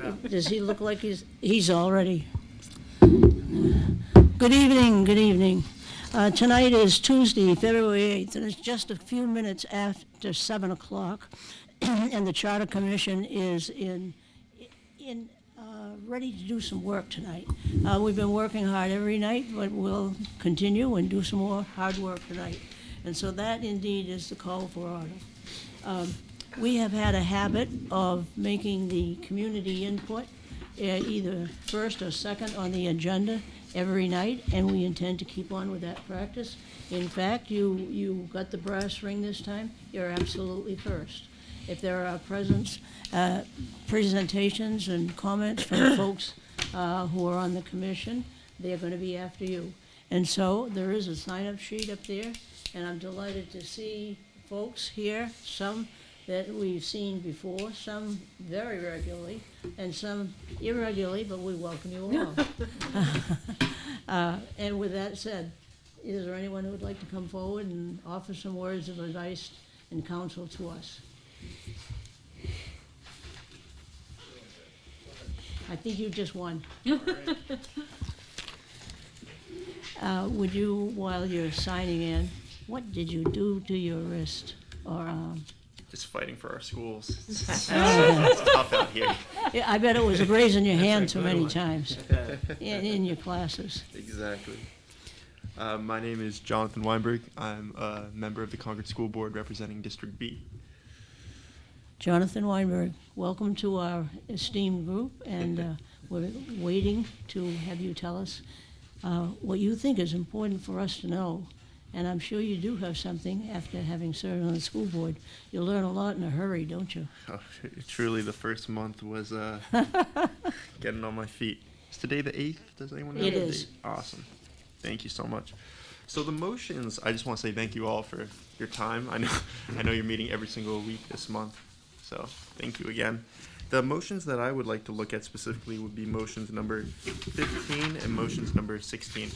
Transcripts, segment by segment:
Does he look like he's all ready? Good evening, good evening. Tonight is Tuesday, February 8th, and it's just a few minutes after 7 o'clock, and the Charter Commission is ready to do some work tonight. We've been working hard every night, but we'll continue and do some more hard work tonight. And so that indeed is the call for order. We have had a habit of making the community input either first or second on the agenda every night, and we intend to keep on with that practice. In fact, you got the brass ring this time. You're absolutely first. If there are presentations and comments from folks who are on the commission, they're going to be after you. And so there is a sign-up sheet up there, and I'm delighted to see folks here, some that we've seen before, some very regularly, and some irregularly, but we welcome you all. And with that said, is there anyone who would like to come forward and offer some words of advice and counsel to us? I think you just won. Would you, while you're signing in, what did you do to your wrist or arm? Just fighting for our schools. It's tough out here. Yeah, I bet it was raising your hand so many times in your classes. Exactly. My name is Jonathan Weinberg. I'm a member of the Concord School Board representing District B. Jonathan Weinberg, welcome to our esteemed group, and we're waiting to have you tell us what you think is important for us to know. And I'm sure you do have something after having served on the school board. You learn a lot in a hurry, don't you? Oh, truly, the first month was getting on my feet. Is today the 8th? Does anyone know? It the is. date? Awesome. Thank you so much. So the motions, I just want to say thank you all for your time. I know you're meeting every single week this month, so thank you again. The motions that I would like to look at specifically would be motions number 15 and motions number 16.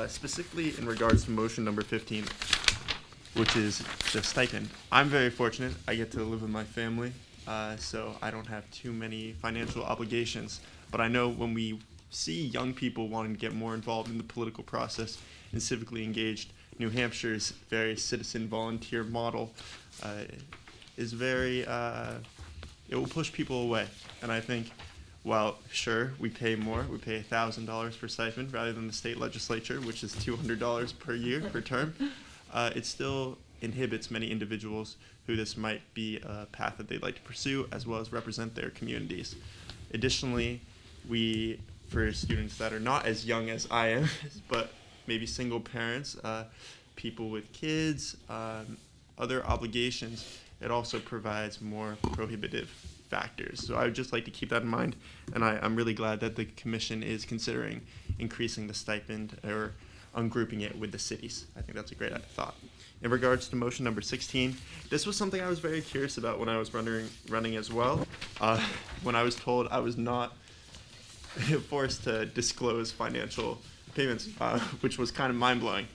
Specifically in regards to motion number 15, which is the stipend. I'm very fortunate. I get to live with my family, so I don't have too many financial obligations. But I know when we see young people wanting to get more involved in the political process and civically engaged, New Hampshire's very citizen volunteer model is very, it will push people away. And I think, while sure, we pay more, we pay $1,000 per stipend rather than the state legislature, which is $200 per year per term, it still inhibits many individuals who this might be a path that they'd like to pursue, as well as represent their communities. Additionally, for students that are not as young as I am, but maybe single parents, people with kids, other obligations, it also provides more prohibitive factors. So I would just like to keep that in mind, and I'm really glad that the commission is considering increasing the stipend or ungrouping it with the cities. I think that's a great thought. In regards to motion number 16, this was something I was very curious about when I was running as well. When I was told I was not forced to disclose financial payments, which was kind of mind-blowing.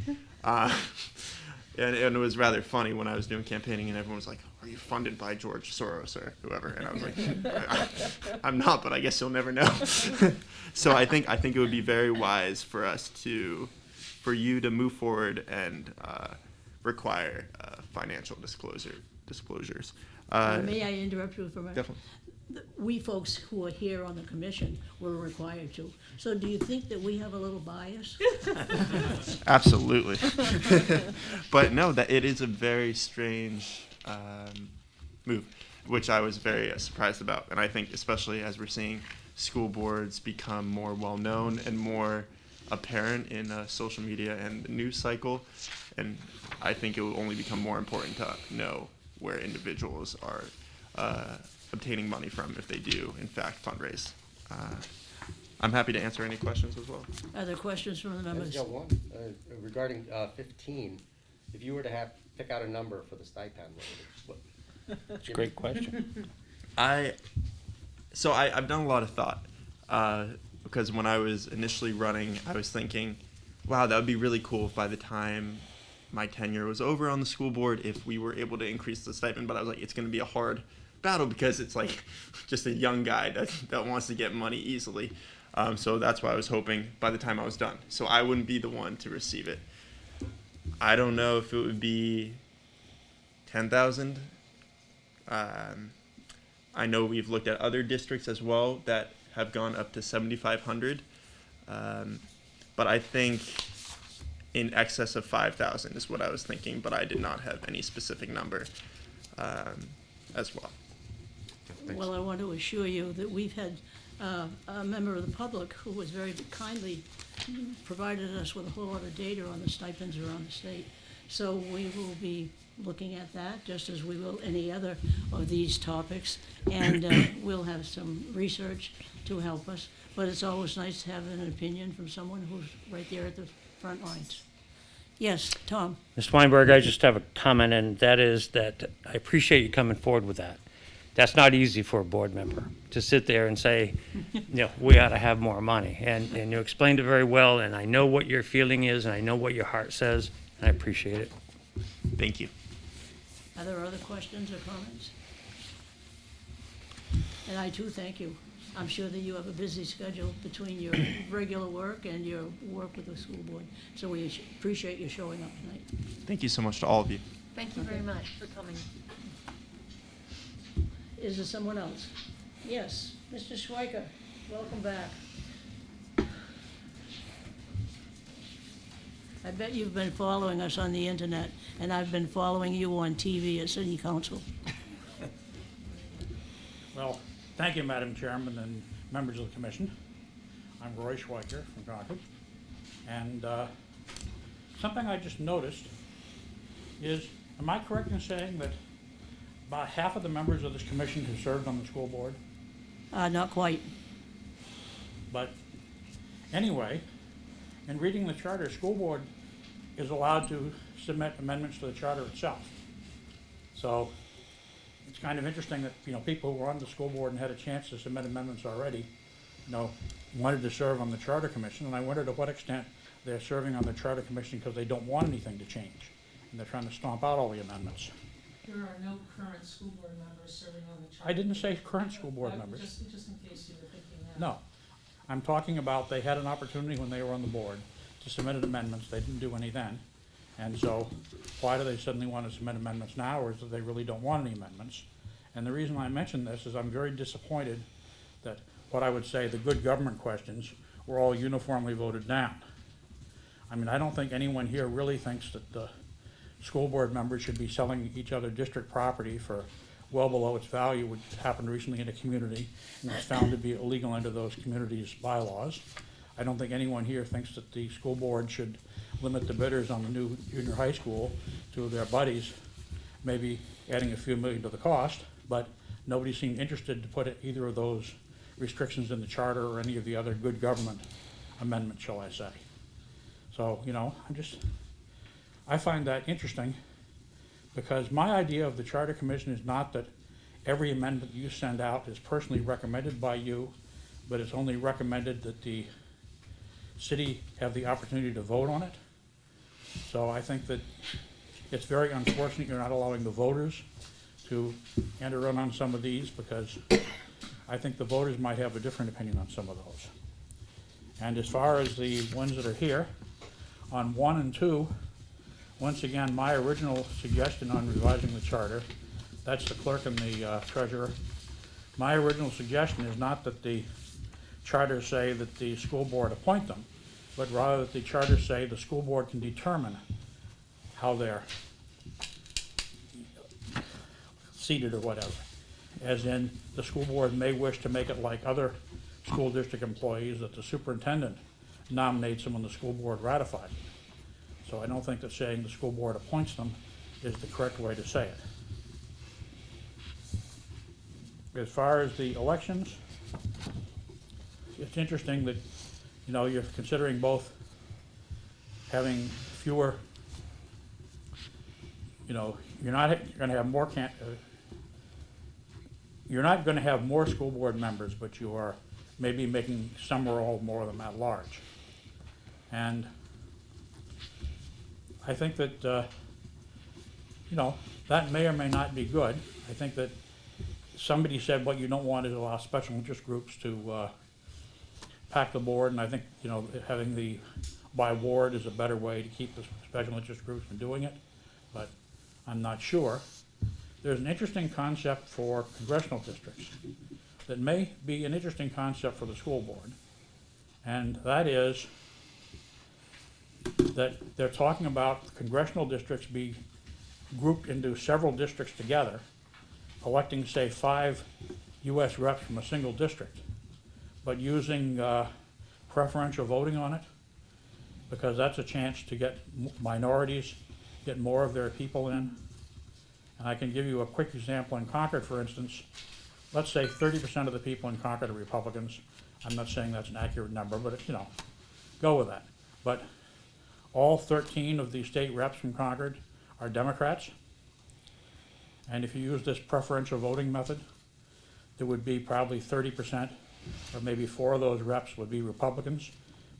And it was rather funny when I was doing campaigning and everyone was like, "Are you funded by George Soros or whoever?" And I was like, I'm not, but I guess you'll never know. So I think it would be very wise for for you to move forward and require financial disclosures. May I interrupt you for a minute? Definitely. We folks who are here on the commission were required to. So do you think that we have a little bias? Absolutely. But no, that it is a very strange move, which I was very surprised about. And I think especially as we're seeing school boards become more well-known and more apparent in social media and the news cycle, and I think it will only become more important to know where individuals are obtaining money from if they do, in fact, fundraise. I'm happy to answer any questions as well. Are there questions from the members? I just got one. Regarding 15, if you were to pick out a number for the stipend, what would it? That's a great question. I've done a lot of thought because when I was initially running, I was thinking, wow, that would be really cool if by the time my tenure was over on the school board, if we were able to increase the stipend. But I was like, it's going to be a hard battle because it's like just a young guy that wants to get money easily. So that's why I was hoping by the time I was done, so I wouldn't be the one to receive it. I don't know if it would be 10,000. I know we've looked at other districts as well that have gone up to 7,500. But I think in excess of 5,000 is what I was thinking, but I did not have any specific number as well. Thanks. Well, I want to assure you that we've had a member of the public who was very kindly provided us with a whole lot of data on the stipends around the state. So we will be looking at that, just as we will any other of these topics. And we'll have some research to help us. But it's always nice to have an opinion from someone who's right there at the front lines. Yes, Tom? Mr. Weinberg, I just have a comment, and that is that I appreciate you coming forward with that. That's not easy for a board member to sit there and say, we ought to have more money. And you explained it very well, and I know what your feeling is, and I know what your heart says, and I appreciate it. Thank you. Are there other questions or comments? And I too thank you. I'm sure that you have a busy schedule between your regular work and your work with the school board. So we appreciate you showing up tonight. Thank you so much to all of you. Thank you very much for coming. Is there someone else? Yes, Mr. Schweiker, welcome back. I bet you've been following us on the internet, and I've been following you on TV at City Council. Well, thank you, Madam Chairman and members of the Commission. I'm Roy Schweiker from Concord. And something I just noticed is, am I correct in saying that about half of the members of this commission have served on the school board? Not quite. But anyway, in reading the charter, school board is allowed to submit amendments to the charter itself. So it's kind of interesting that, people who were on the school board and had a chance to submit amendments already, wanted to serve on the charter commission, and I wonder to what extent they're serving on the charter commission because they don't want anything to change, and they're trying to stomp out all the amendments. There are no current school board members serving on the charter. I didn't say current school board members. Just in case you were thinking that. No. I'm talking about they had an opportunity when they were on the board to submit amendments. They didn't do any then. And so why do they suddenly want to submit amendments now, or is it they really don't want any amendments? And the reason I mention this is I'm very disappointed that what I would say the good government questions were all uniformly voted down. I mean, I don't think anyone here really thinks that the school board members should be selling each other district property for well below its value, which happened recently in a community and was found to be illegal under those communities' bylaws. I don't think anyone here thinks that the school board should limit the bidders on the new junior high school to their buddies, maybe adding a few million to the cost, but nobody seemed interested to put either of those restrictions in the charter or any of the other good government amendments, shall I say. So, I find that interesting because my idea of the Charter Commission is not that every amendment you send out is personally recommended by you, but it's only recommended that the city have the opportunity to vote on it. So I think that it's very unfortunate you're not allowing the voters to enter in on some of these because I think the voters might have a different opinion on some of those. And as far as the ones that are here, on 1 and 2, once again, my original suggestion on revising the charter, that's the clerk and the treasurer. My original suggestion is not that the charter say that the school board appoint them, but rather that the charter say the school board can determine how they're seated or whatever. As in, the school board may wish to make it like other school district employees that the superintendent nominates them and the school board ratifies. So I don't think that saying the school board appoints them is the correct way to say it. As far as the elections, it's interesting that, you're considering both having fewer, you're not going to have more you're not going to have more school board members, but you are maybe making some or all more of them at large. And I think that, that may or may not be good. I think that somebody said what you don't want is allow special interest groups to pack the board, and I think, you know, having the by ward is a better way to keep the special interest groups from doing it, but I'm not sure. There's an interesting concept for congressional districts that may be an interesting concept for the school board, and that is that they're talking about congressional districts be grouped into several districts together, electing, say, 5 US reps from a single district, but using preferential voting on it, because that's a chance to get minorities, get more of their people in. And I can give you a quick example in Concord, for instance. Let's say 30% of the people in Concord are Republicans. I'm not saying that's an accurate number, but you know, go with that. But all 13 of the state reps from Concord are Democrats. And if you use this preferential voting method, there would be probably 30%, or maybe 4 of those reps would be Republicans,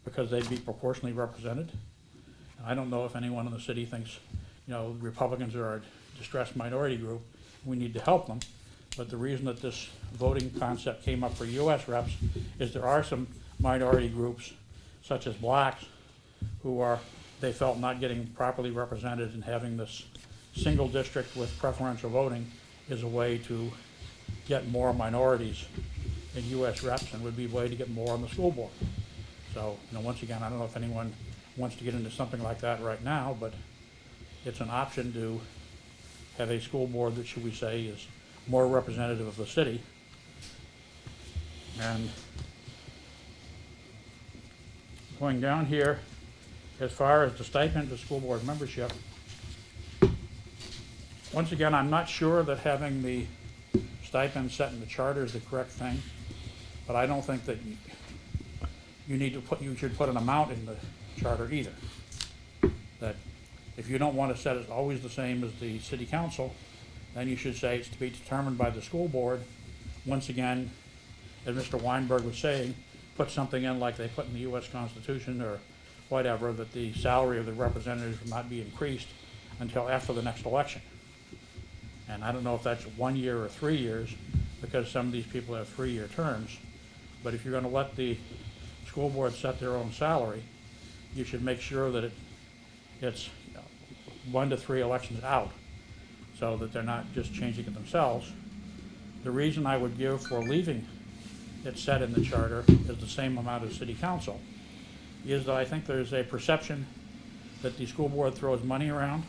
because they'd be proportionally represented. And I don't know if anyone in the city thinks, you know, Republicans are a distressed minority group, we need to help them. But the reason that this voting concept came up for US reps is there are some minority groups, such as blacks, who are, they felt, not getting properly represented, and having this single district with preferential voting is a way to get more minorities in US reps, and would be a way to get more on the school board. So, you know, once again, I don't know if anyone wants to get into something like that right now, but it's an option to have a school board that, should we say, is more representative of the city. And going down here, as far as the stipend to school board membership, once again, I'm not sure that having the stipend set in the charter is the correct thing, but I don't think that you should put an amount in the charter either. That if you don't want to set it always the same as the city council, then you should say it's to be determined by the school board. Once again, as Mr. Weinberg was saying, put something in like they put in the US Constitution or whatever, that the salary of the representatives will not be increased until after the next election. And I don't know if that's 1 year or 3 years, because some of these people have 3-year terms. But if you're going to let the school board set their own salary, you should make sure that it's 1 to 3 elections out, so that they're not just changing it themselves. The reason I would give for leaving it set in the charter is the same amount as city council, is that I think there's a perception that the school board throws money around,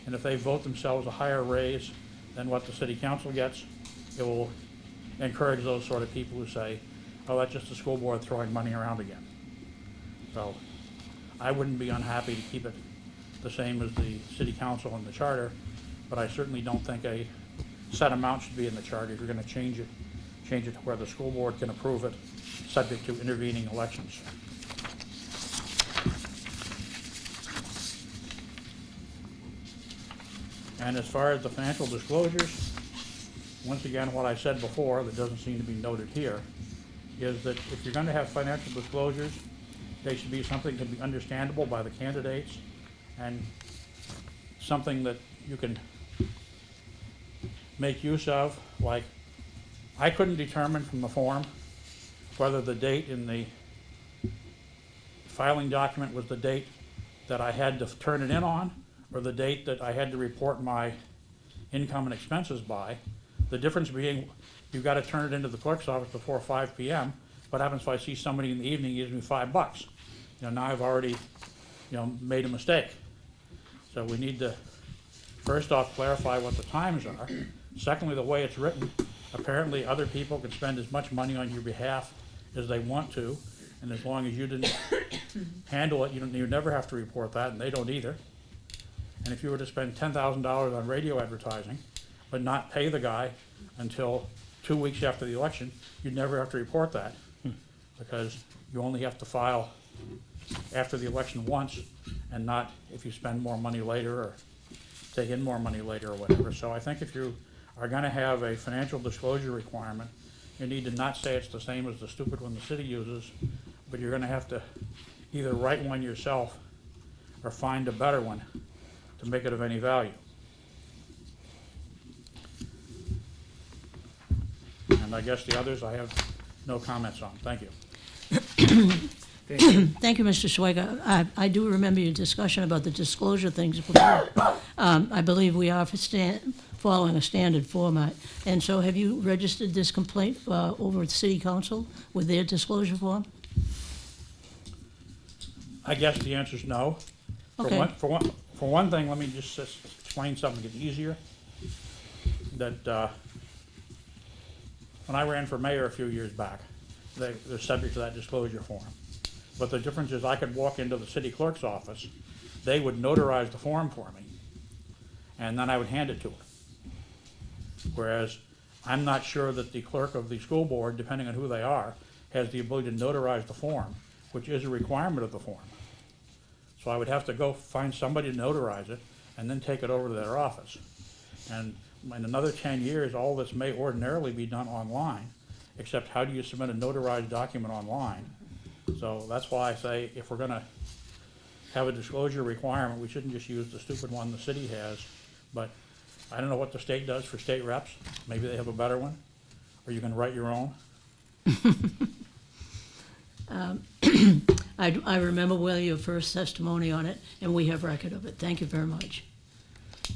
and if they vote themselves a higher raise than what the city council gets, it will encourage those sort of people who say, oh, that's just the school board throwing money around again. So I wouldn't be unhappy to keep it the same as the city council and the charter, but I certainly don't think a set amount should be in the charter. If you're going to change it to where the school board can approve it, subject to intervening elections. And as far as the financial disclosures, once again, what I said before that doesn't seem to be noted here is that if you're going to have financial disclosures, they should be something that can be understandable by the candidates, and something that you can make use of. Like, I couldn't determine from the form whether the date in the filing document was the date that I had to turn it in on, or the date that I had to report my income and expenses by. The difference being, you've got to turn it into the clerk's office before 5 p.m. What happens if I see somebody in the evening gives me $5? You know, now I've already, made a mistake. So we need to, first off, clarify what the times are. Secondly, the way it's written, apparently other people can spend as much money on your behalf as they want to, and as long as you didn't handle it, you never have to report that, and they don't either. And if you were to spend $10,000 on radio advertising, but not pay the guy until 2 weeks after the election, you'd never have to report that, because you only have to file after the election once, and not if you spend more money later or take in more money later or whatever. So I think if you are going to have a financial disclosure requirement, you need to not say it's the same as the stupid one the city uses, but you're going to have to either write one yourself or find a better one to make it of any value. And I guess the others I have no comments on. Thank you. Thank you, Mr. Schweiger. I do remember your discussion about the disclosure things before. I believe we are following a standard format. And so have you registered this complaint over at City Council with their disclosure form? I guess the answer is no. Okay. For one thing, let me just explain something to get easier. That when I ran for mayor a few years back, they're subject to that disclosure form. But the difference is I could walk into the city clerk's office, they would notarize the form for me, and then I would hand it to them. Whereas I'm not sure that the clerk of the school board, depending on who they are, has the ability to notarize the form, which is a requirement of the form. So I would have to go find somebody to notarize it and then take it over to their office. And in another 10 years, all this may ordinarily be done online, except how do you submit a notarized document online? So that's why I say if we're gonna have a disclosure requirement, we shouldn't just use the stupid one the city has. But I don't know what the state does for state reps. Maybe they have a better one, or you can write your own. I remember well your first testimony on it, and we have record of it. Thank you very much.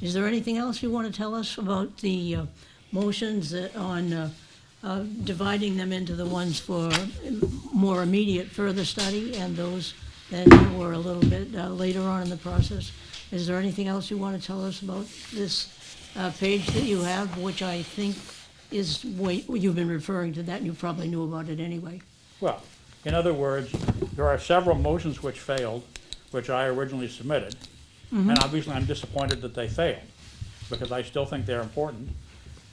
Is there anything else you want to tell us about the motions on dividing them into the ones for more immediate further study and those that were a little bit later on in the process? Is there anything else you want to tell us about this page that you have, which I think is, you've been referring to that and you probably knew about it anyway? Well, in other words, there are several motions which failed, which I originally submitted. And obviously I'm disappointed that they failed, because I still think they're important.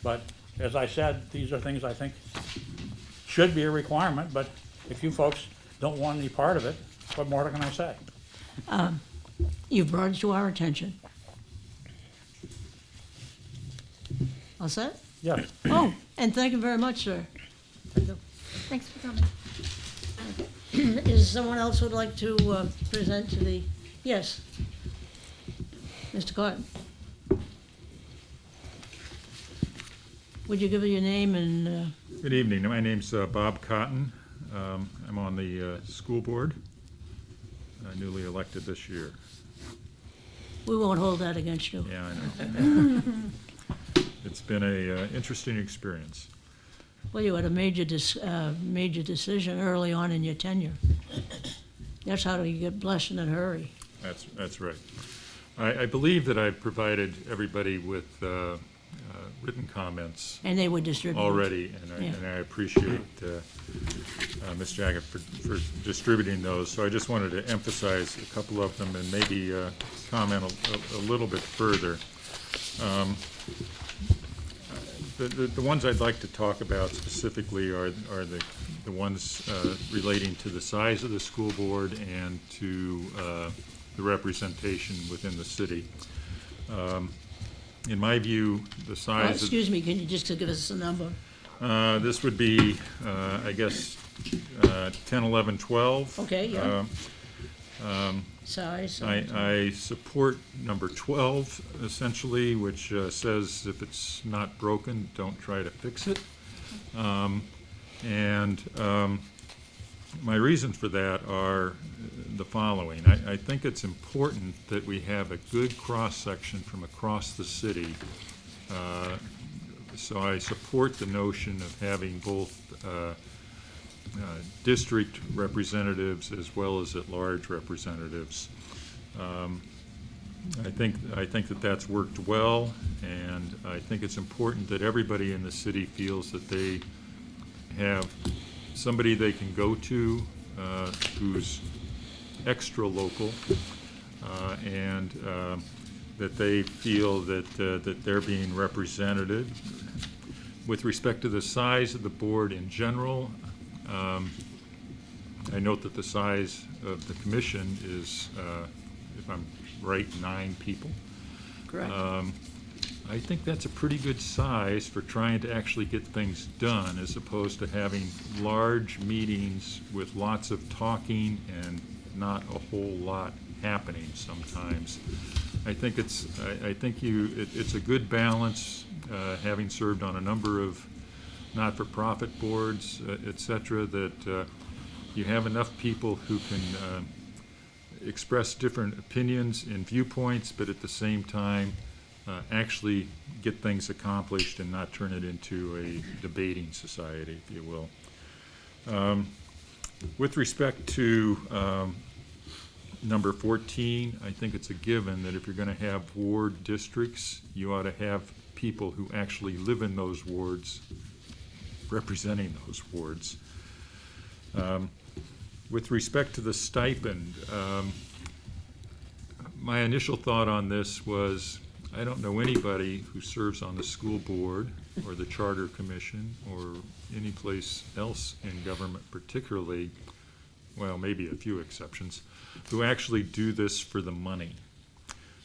But as I said, these are things I think should be a requirement, but if you folks don't want any part of it, what more can I say? You've brought it to our attention. All set? Yes. Oh, and thank you very much, sir. Thanks for coming. Is someone else would like to present to the, yes? Mr. Cotton? Would you give us your name and, Good evening. My name's Bob Cotton. I'm on the school board, newly elected this year. we won't hold that against you. Yeah, I know. It's been a interesting experience. Well, you had a major decision early on in your tenure. That's how you get blessed in a hurry. That's right. I believe that I've provided everybody with written comments And they were distributed. already, and I appreciate Ms. Jaggett for distributing those. So I just wanted to emphasize a couple of them and maybe comment a little bit further. The ones I'd like to talk about specifically are the ones relating to the size of the school board and to the representation within the city. In my view, the size of... Excuse me, can you just give us a number? This would be, I guess, 10, 11, 12. Okay, yeah. Size. I support number 12, essentially, which says if it's not broken, don't try to fix it. My reasons for that are the following. I think it's important that we have a good cross-section from across the city. So I support the notion of having both district representatives as well as at-large representatives. I think that that's worked well, and I think it's important that everybody in the city feels that they have somebody they can go to who's extra local, and that they feel that they're being represented. With respect to the size of the board in general, I note that the size of the commission is, if I'm right, 9 people. Correct. I think that's a pretty good size for trying to actually get things done, as opposed to having large meetings with lots of talking and not a whole lot happening sometimes. I think it's a good balance, having served on a number of not-for-profit boards, et cetera, that you have enough people who can express different opinions and viewpoints, but at the same time actually get things accomplished and not turn it into a debating society, if you will. With respect to number 14, I think it's a given that if you're going to have ward districts, you ought to have people who actually live in those wards representing those wards. With respect to the stipend, my initial thought on this was, I don't know anybody who serves on the school board or the charter commission or any place else in government particularly, well, maybe a few exceptions, who actually do this for the money.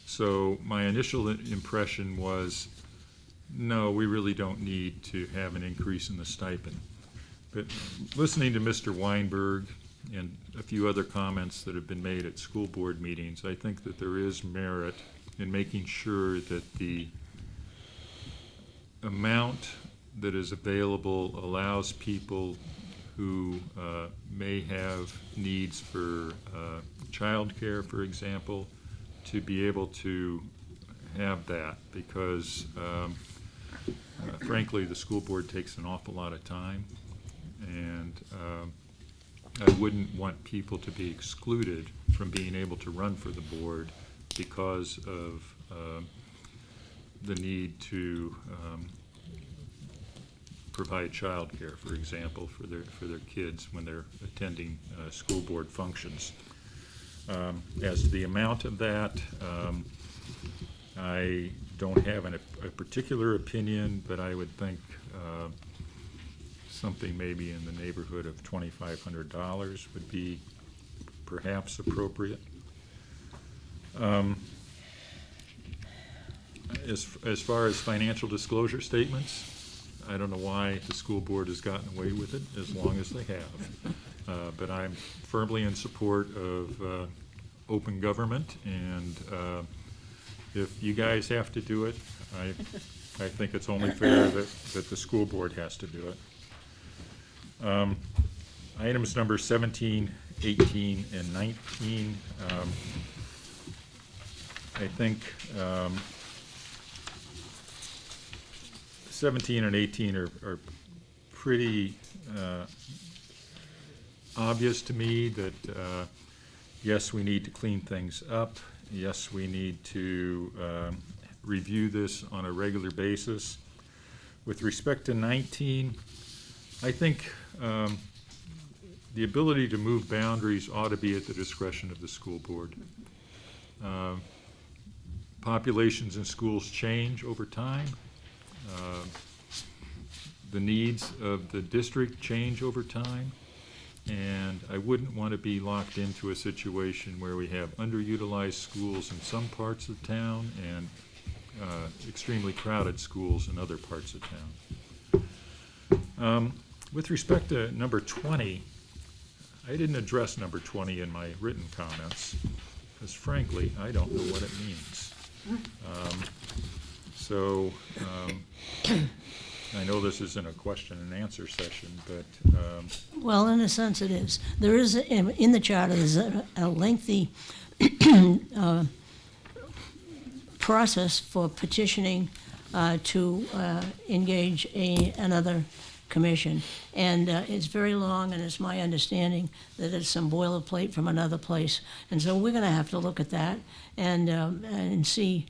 So my initial impression was, no, we really don't need to have an increase in the stipend. But listening to Mr. Weinberg and a few other comments that have been made at school board meetings, I think that there is merit in making sure that the amount that is available allows people who may have needs for childcare, for example, to be able to have that, because frankly, the school board takes an awful lot of time, and I wouldn't want people to be excluded from being able to run for the board because of the need to provide childcare, for example, for their kids when they're attending school board functions. As to the amount of that, I don't have a particular opinion, but I would think something maybe in the neighborhood of $2,500 would be perhaps appropriate. As far as financial disclosure statements, I don't know why the school board has gotten away with it as long as they have. But I'm firmly in support of open government, and if you guys have to do it, I think it's only fair that the school board has to do it. Items number 17, 18, and 19, I think 17 and 18 are pretty obvious to me that yes, we need to clean things up. Yes, we need to review this on a regular basis. With respect to 19, I think the ability to move boundaries ought to be at the discretion of the school board. Populations in schools change over time. The needs of the district change over time, and I wouldn't want to be locked into a situation where we have underutilized schools in some parts of town and extremely crowded schools in other parts of town. With respect to number 20, I didn't address number 20 in my written comments, because frankly, I don't know what it means. I know this isn't a question and answer session, but Well, in a sense it is. There is, in the charter, there's a lengthy process for petitioning to engage another commission. And it's very long, and it's my understanding that it's some boilerplate from another place. And so we're gonna have to look at that and see,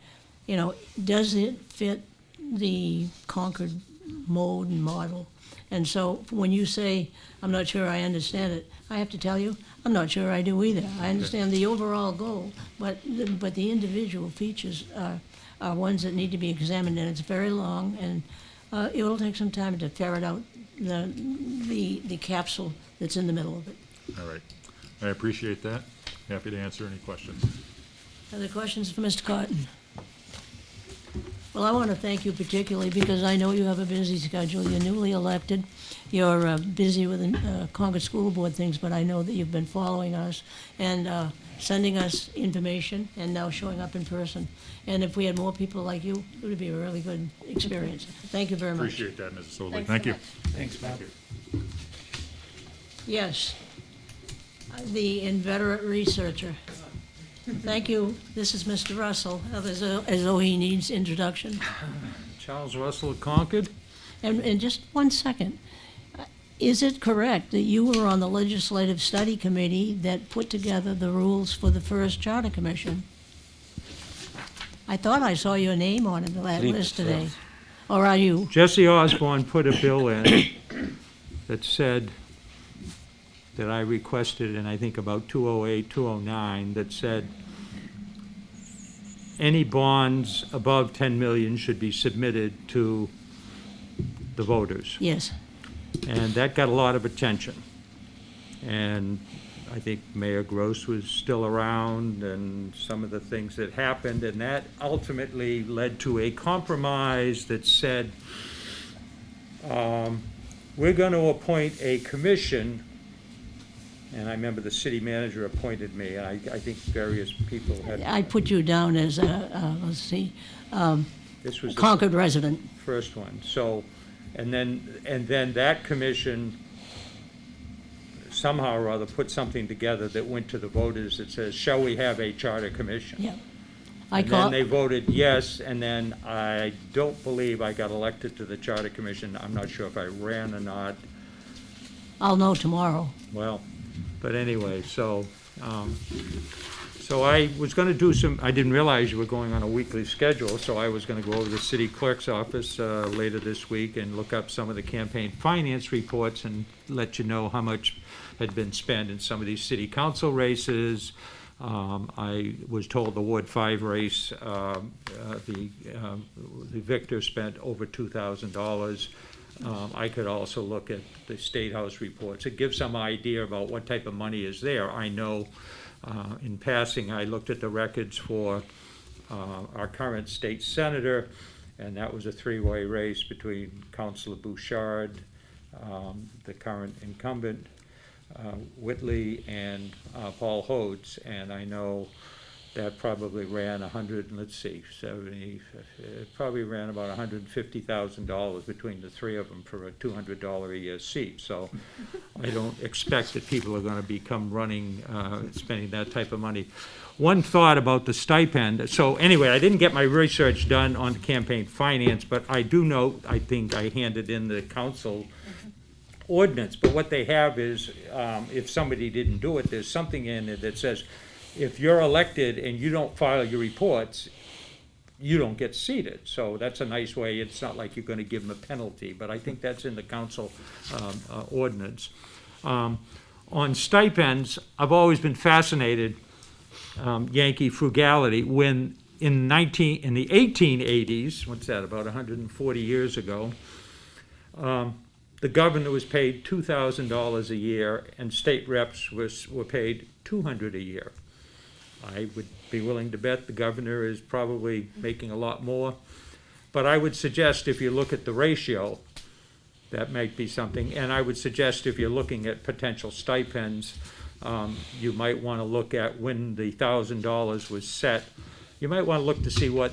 does it fit the Concord mode and model? And so when you say, I'm not sure I understand it, I have to tell you, I'm not sure I do either. I understand the overall goal, but the individual features are ones that need to be examined, and it's very long, and it will take some time to ferret out the capsule that's in the middle of it. all right. I appreciate that. Happy to answer any questions. Other questions for Mr. Cotton? Well, I want to thank you particularly because I know you have a busy schedule. You're newly elected. You're busy with Concord School Board things, but I know that you've been following us and sending us information and now showing up in person. And if we had more people like you, it would be a really good experience. Thank you very much. Appreciate that, Mrs. Solly. Thanks Thank so you. much. Thanks, Bob. Yes, the inveterate researcher. Thank you. This is Mr. Russell, as though he needs introduction. Charles Russell of Concord. And just one second. Is it correct that you were on the Legislative Study Committee that put together the rules for the first Charter Commission? I thought I saw your name on that list today. Or are you? Jesse Osborne put a bill in that said, that I requested in, I think, about 208, 209, that said any bonds above 10 million should be submitted to the voters. Yes. And that got a lot of attention. And I think Mayor Gross was still around and some of the things that happened, and that ultimately led to a compromise that said, we're going to appoint a commission, and I remember the city manager appointed me, and I think various people had. I put you down as a, let's see, This was the Concord resident. first one. So, and then that commission somehow or other put something together that went to the voters that says, shall we have a charter commission? Yeah. And then they voted yes, and then I don't believe I got elected to the charter commission. I'm not sure if I ran or not. I'll know tomorrow. Well, but anyway, so I was gonna do some, I didn't realize you were going on a weekly schedule, so I was gonna go over to the city clerk's office later this week and look up some of the campaign finance reports and let you know how much had been spent in some of these city council races. I was told the Ward 5 race, the victor spent over $2,000. I could also look at the State House reports. It gives some idea about what type of money is there. I know in passing, I looked at the records for our current state senator, and that was a three-way race between Councilor Bouchard, the current incumbent, Whitley, and Paul Hodes, and I know that probably ran 70, it probably ran about $150,000 between the three of them for a $200 a year seat. So I don't expect that people are going to become running, spending that type of money. One thought about the stipend. So anyway, I didn't get my research done on campaign finance, but I do know, I think I handed in the council ordinance. But what they have is, if somebody didn't do it, there's something in it that says, if you're elected and you don't file your reports, you don't get seated. So that's a nice way. It's not like you're going to give them a penalty, but I think that's in the council ordinance. On stipends, I've always been fascinated, Yankee frugality, when in the 1880s, what's that, about 140 years ago, the governor was paid $2,000 a year and state reps were paid $200 a year. I would be willing to bet the governor is probably making a lot more. But I would suggest if you look at the ratio, that might be something. And I would suggest if you're looking at potential stipends, you might want to look at when the $1,000 was set. You might want to look to see what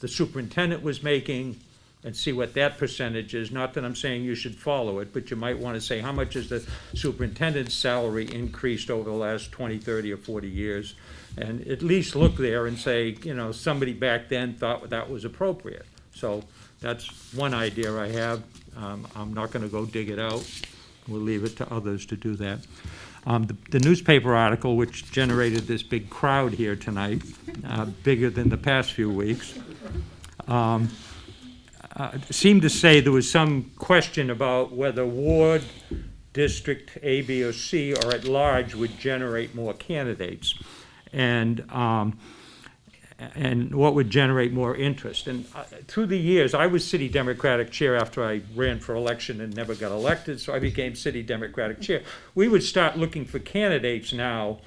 the superintendent was making and see what that percentage is. Not that I'm saying you should follow it, but you might want to say, how much has the superintendent's salary increased over the last 20, 30, or 40 years? And at least look there and say, you know, somebody back then thought that was appropriate. So that's one idea I have. I'm not going to go dig it out. We'll leave it to others to do that. The newspaper article, which generated this big crowd here tonight, bigger than the past few weeks, seemed to say there was some question about whether ward, district A, B, or C, or at large would generate more candidates, and what would generate more interest. And through the years, I was city Democratic chair after I ran for election and never got elected, so I became city Democratic chair. We would start looking for candidates now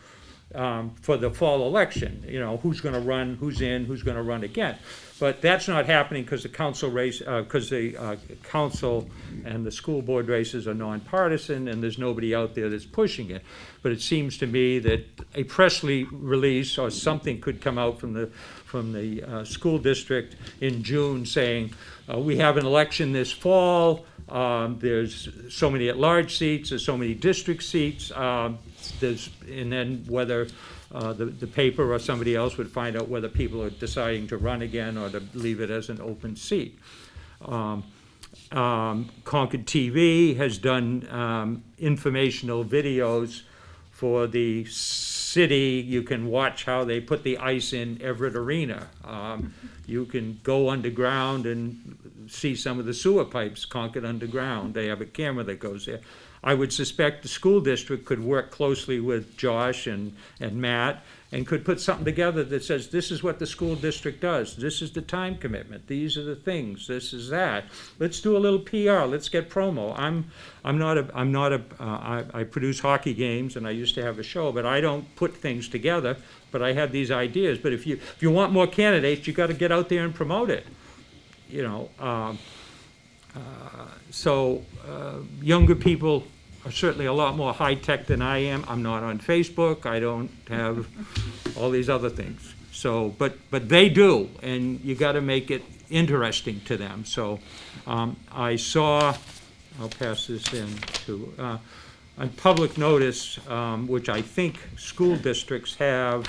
for the fall election, you know, who's gonna run, who's in, who's gonna run again. But that's not happening because the council race, because the council and the school board races are nonpartisan, and there's nobody out there that's pushing it. But it seems to me that a press release or something could come out from the school district in June saying, we have an election this fall, there's so many at-large seats, there's so many district seats, and then whether the paper or somebody else would find out whether people are deciding to run again or to leave it as an open seat. Concord TV has done informational videos for the city. You can watch how they put the ice in Everett Arena. You can go underground and see some of the sewer pipes, Concord underground. They have a camera that goes there. I would suspect the school district could work closely with Josh and Matt and could put something together that says, this is what the school district does. This is the time commitment. These are the things. This is that. Let's do a little PR. Let's get promo. I produce hockey games and I used to have a show, but I don't put things together, but I have these ideas. But if you want more candidates, you got to get out there and promote it. You know, younger people are certainly a lot more high-tech than I am. I'm not on Facebook. I don't have all these other things. So, but they do, and you got to make it interesting to them. So I saw, I'll pass this in to, on public notice, which I think school districts have,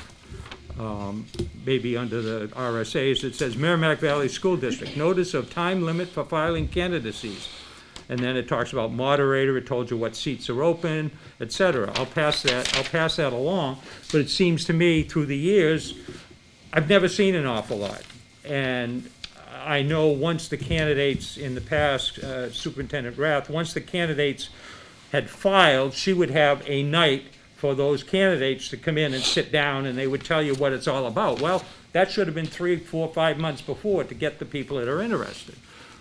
maybe under the RSAs, it says Merrimack Valley School District, notice of time limit for filing candidacies. And then it talks about moderator, it told you what seats are open, et cetera. I'll pass that along, but it seems to me through the years, I've never seen an awful lot. And I know once the candidates in the past, Superintendent Rath, once the candidates had filed, she would have a night for those candidates to come in and sit down, and they would tell you what it's all about. Well, that should have been 3, 4, 5 months before to get the people that are interested.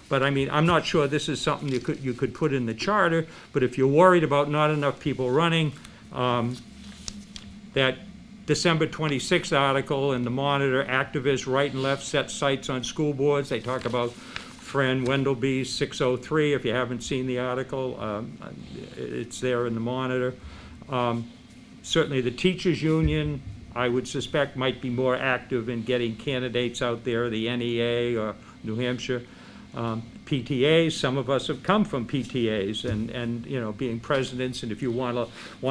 But I mean, I'm not sure this is something you could put in the charter, but if you're worried about not enough people running, that December 26th article in the Monitor, activists right and left set sights on school boards, they talk about Fran Wendelby's 603, if you haven't seen the article, it's there in the Monitor. Certainly the teachers union, I would suspect, might be more active in getting candidates out there, the NEA or New Hampshire. PTAs, some of us have come from PTAs and you know, being presidents, and if you want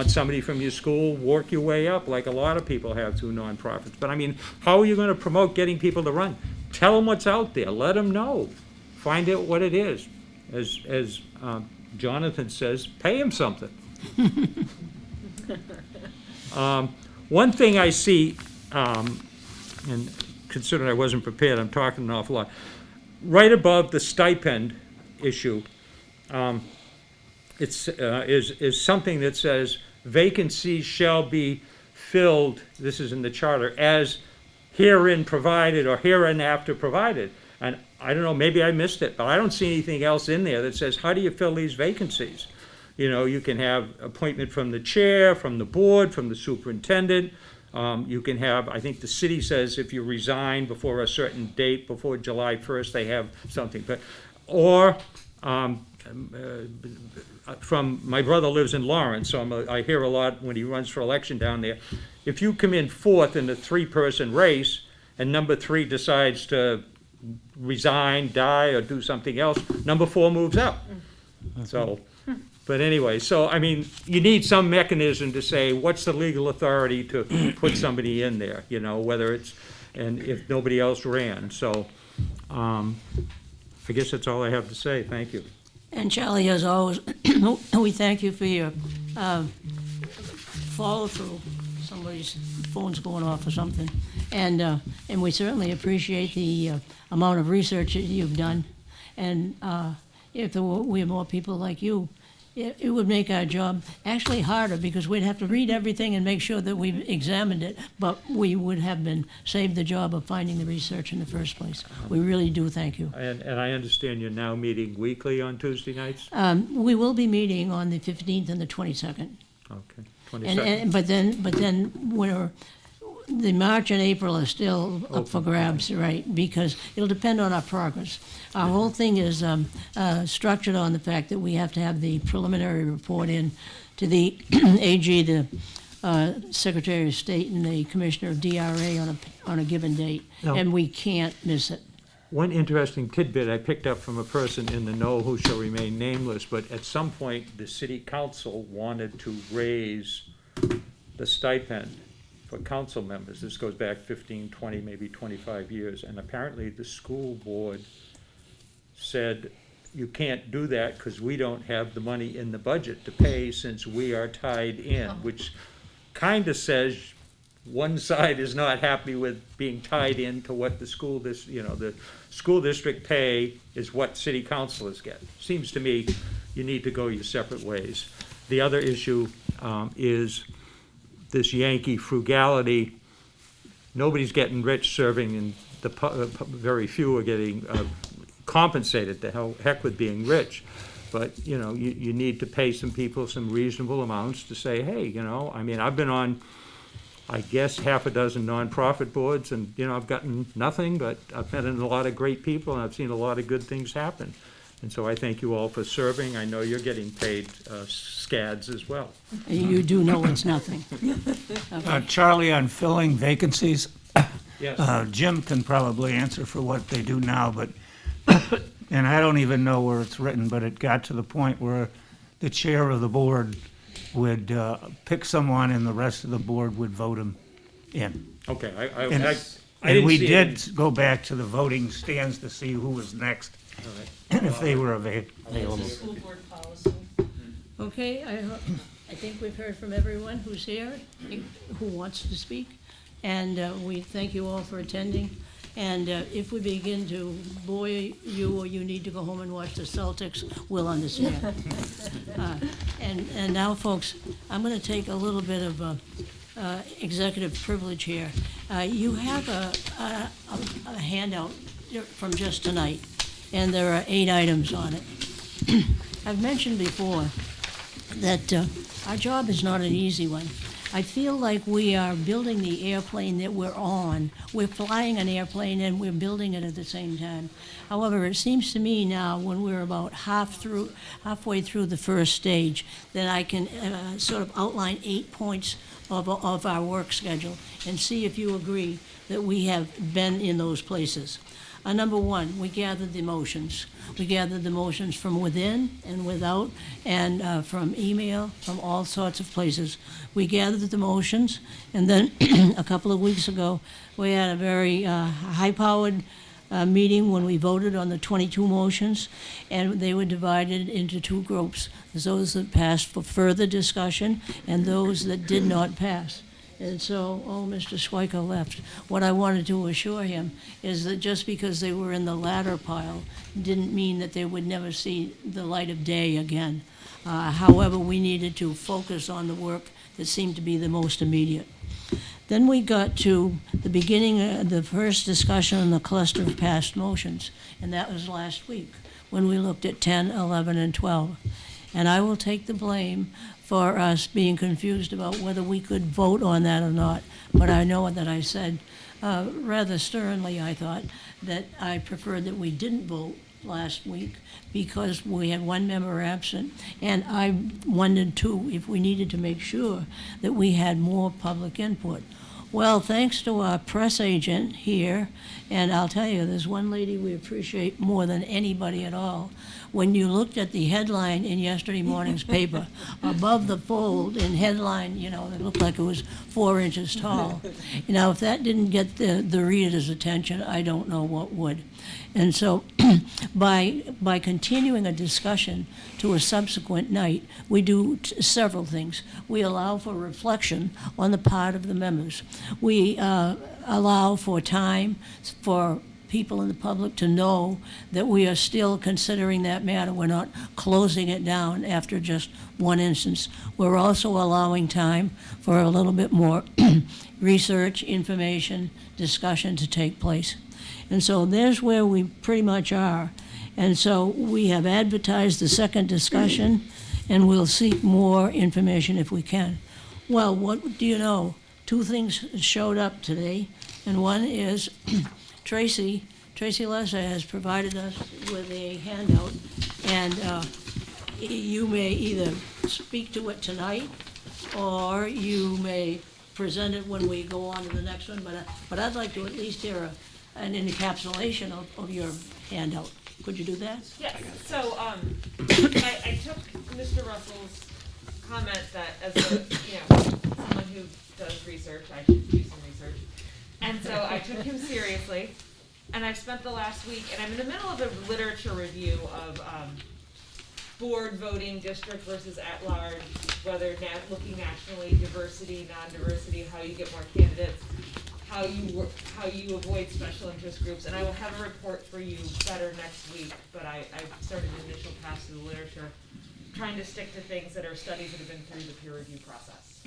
somebody from your school, work your way up like a lot of people have through nonprofits. But I mean, how are you going to promote getting people to run? Tell them what's out there. Let them know. Find out what it is. As Jonathan says, pay them something. One thing I see, and considering I wasn't prepared, I'm talking an awful lot. Right above the stipend issue, is something that says vacancies shall be filled, this is in the charter, as herein provided or hereinafter provided. And I don't know, maybe I missed it, but I don't see anything else in there that says, how do you fill these vacancies? You know, you can have appointment from the chair, from the board, from the superintendent. You can have, I think the city says if you resign before a certain date, before July 1st, they have something. But, or from, my brother lives in Lawrence, so I hear a lot when he runs for election down there. If you come in 4th in a 3-person race and number 3 decides to resign, die, or do something else, number 4 moves up. So. But anyway, so, I mean, you need some mechanism to say, what's the legal authority to put somebody in there, you know, whether it's, and if nobody else ran. So, I guess that's all I have to say. Thank you. And Charlie, as always, we thank you for your follow-through. Somebody's phone's going off or something. And we certainly appreciate the amount of research that you've done. And if we had more people like you, it would make our job actually harder, because we'd have to read everything and make sure that we've examined it, but we would have been saved the job of finding the research in the first place. We really do thank you. And I understand you're now meeting weekly on Tuesday nights? We will be meeting on the 15th and the 22nd. Okay. And, but then the March and April are still up for grabs, right? Because it'll depend on our progress. Our whole thing is structured on the fact that we have to have the preliminary report in to the AG, the Secretary of State, and the Commissioner of DRA on a given date, No. and we can't miss it. One interesting tidbit I picked up from a person in the know who shall remain nameless, but at some point, the city council wanted to raise the stipend for council members. This goes back 15, 20, maybe 25 years, and apparently the school board said, you can't do that because we don't have the money in the budget to pay since we are tied in, which kind of says one side is not happy with being tied into what the school the school district pay is what city councilors get. Seems to me you need to go your separate ways. The other issue is this Yankee frugality. Nobody's getting rich serving, and very few are getting compensated to heck with being rich. But, you need to pay some people some reasonable amounts to say, hey, I mean, I've been on, I guess, half a dozen nonprofit boards, and, I've gotten nothing, but I've met a lot of great people, and I've seen a lot of good things happen. And so I thank you all for serving. I know you're getting paid scads as well. You do know it's nothing. Charlie, on filling vacancies, Yes. Jim can probably answer for what they do now, but, and I don't even know where it's written, but it got to the point where the chair of the board would pick someone and the rest of the board would vote him in. Okay, I And, didn't and we see it. did go back to the voting stands to see who was next, All right. and if they were It's available. a school board policy. Okay, I think we've heard from everyone who's here, who wants to speak, and we thank you all for attending. And if we begin to bore you, or you need to go home and watch the Celtics, we'll understand. And now, folks, I'm going to take a little bit of executive privilege here. You have a handout from just tonight, and there are 8 items on it. I've mentioned before that our job is not an easy one. I feel like we are building the airplane that we're on. We're flying an airplane and we're building it at the same time. However, it seems to me now, when we're about halfway through the first stage, that I can sort of outline 8 points of our work schedule and see if you agree that we have been in those places. Number 1, we gathered the motions. We gathered the motions from within and without, and from email, from all sorts of places. We gathered the motions, and then a couple of weeks ago, we had a very high-powered meeting when we voted on the 22 motions, and they were divided into 2 groups. Those that passed for further discussion and those that did not pass. And so, Mr. Schweiker left. What I wanted to assure him is that just because they were in the latter pile didn't mean that they would never see the light of day again. However, we needed to focus on the work that seemed to be the most immediate. Then we got to the beginning, the first discussion on the cluster of passed motions, and that was last week when we looked at 10, 11, and 12. And I will take the blame for us being confused about whether we could vote on that or not. But I know that I said, rather sternly, I thought, that I preferred that we didn't vote last week because we had 1 member absent. And I wondered, too, if we needed to make sure that we had more public input. Well, thanks to our press agent here, and I'll tell you, there's one lady we appreciate more than anybody at all. When you looked at the headline in yesterday morning's paper, above the fold in headline, it looked like it was 4 inches tall. If that didn't get the reader's attention, I don't know what would. And so by continuing a discussion to a subsequent night, we do several things. We allow for reflection on the part of the members. We allow for time for people in the public to know that we are still considering that matter. We're not closing it down after just one instance. We're also allowing time for a little bit more research, information, discussion to take place. And so there's where we pretty much are. And so we have advertised the second discussion, and we'll seek more information if we can. Well, what do you know? Two things showed up today, and one is Tracy Lesser has provided us with a handout, and you may either speak to it tonight, or you may present it when we go on to the next one, but I'd like to at least hear an encapsulation of your handout. Could you do that? Yes, so, I took Mr. Russell's comment that as a, someone who does research, I should do some research. And so I took him seriously, and I've spent the last week, and I'm in the middle of a literature review of, board voting, district versus at-large, whether looking nationally, diversity, non-diversity, how you get more candidates, how you avoid special interest groups, and I will have a report for you better next week, but I started an initial pass through the literature, trying to stick to things that are studies that have been through the peer review process,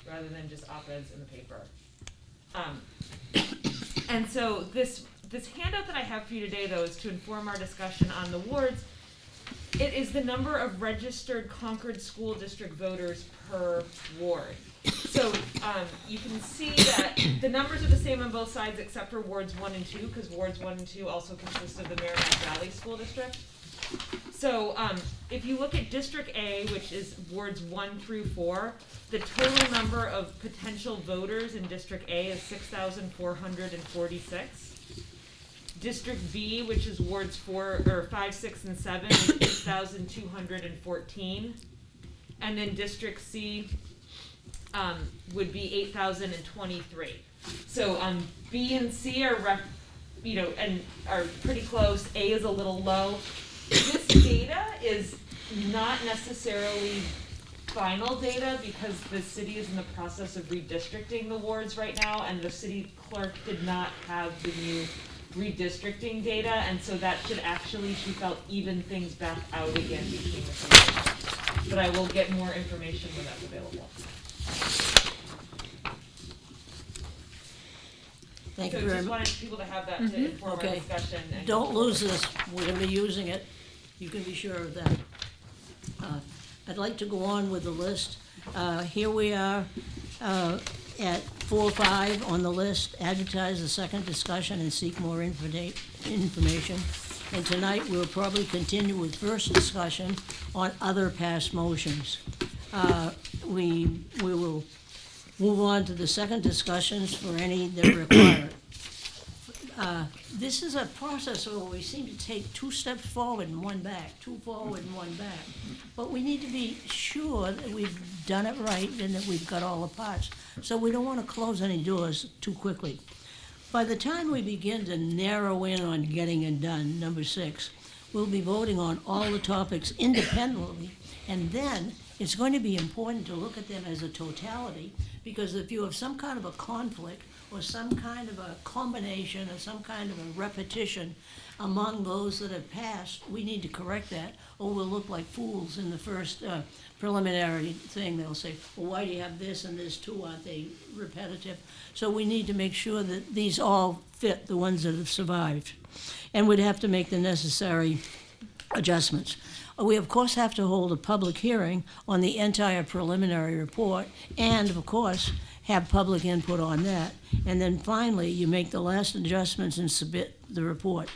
rather than just op-eds in the paper. And so this handout that I have for you today, though, is to inform our discussion on the wards. It is the number of registered Concord School District voters per ward. So you can see that the numbers are the same on both sides except for wards 1 and 2, because wards 1 and 2 also consist of the Merrimack Valley School District. So if you look at District A, which is wards 1 through 4, the total number of potential voters in District A is 6,446. District B, which is wards 5, 6, and 7, is 8,214. And then District C would be 8,023. So B and C are and are pretty close. A is a little low. This data is not necessarily final data because the city is in the process of redistricting the wards right now, and the city clerk did not have the new redistricting data, and so that should actually, she felt, even things back out again between the two. But I will get more information when that's available. Thank So you very just much. wanted people to have that to inform our Okay. discussion. And Don't lose this, we're gonna be using it, you can be sure of that. I'd like to go on with the list. Here we are, at 4.5 on the list, advertise the second discussion and seek more information. And tonight, we'll probably continue with first discussion on other past motions. We will move on to the second discussions for any that require it. This is a process where we seem to take 2 steps forward and 1 back, 2 forward and 1 back. But we need to be sure that we've done it right and that we've got all the parts. So we don't want to close any doors too quickly. By the time we begin to narrow in on getting it done, number 6, we'll be voting on all the topics independently, and then it's going to be important to look at them as a totality, because if you have some kind of a conflict or some kind of a combination or some kind of a repetition among those that have passed, we need to correct that, or we'll look like fools in the first preliminary thing. They'll say, well, why do you have this and this too? Aren't they repetitive? So we need to make sure that these all fit, the ones that have survived. And we'd have to make the necessary adjustments. We, of course, have to hold a public hearing on the entire preliminary report and, of course, have public input on that. And then finally, you make the last adjustments and submit the report.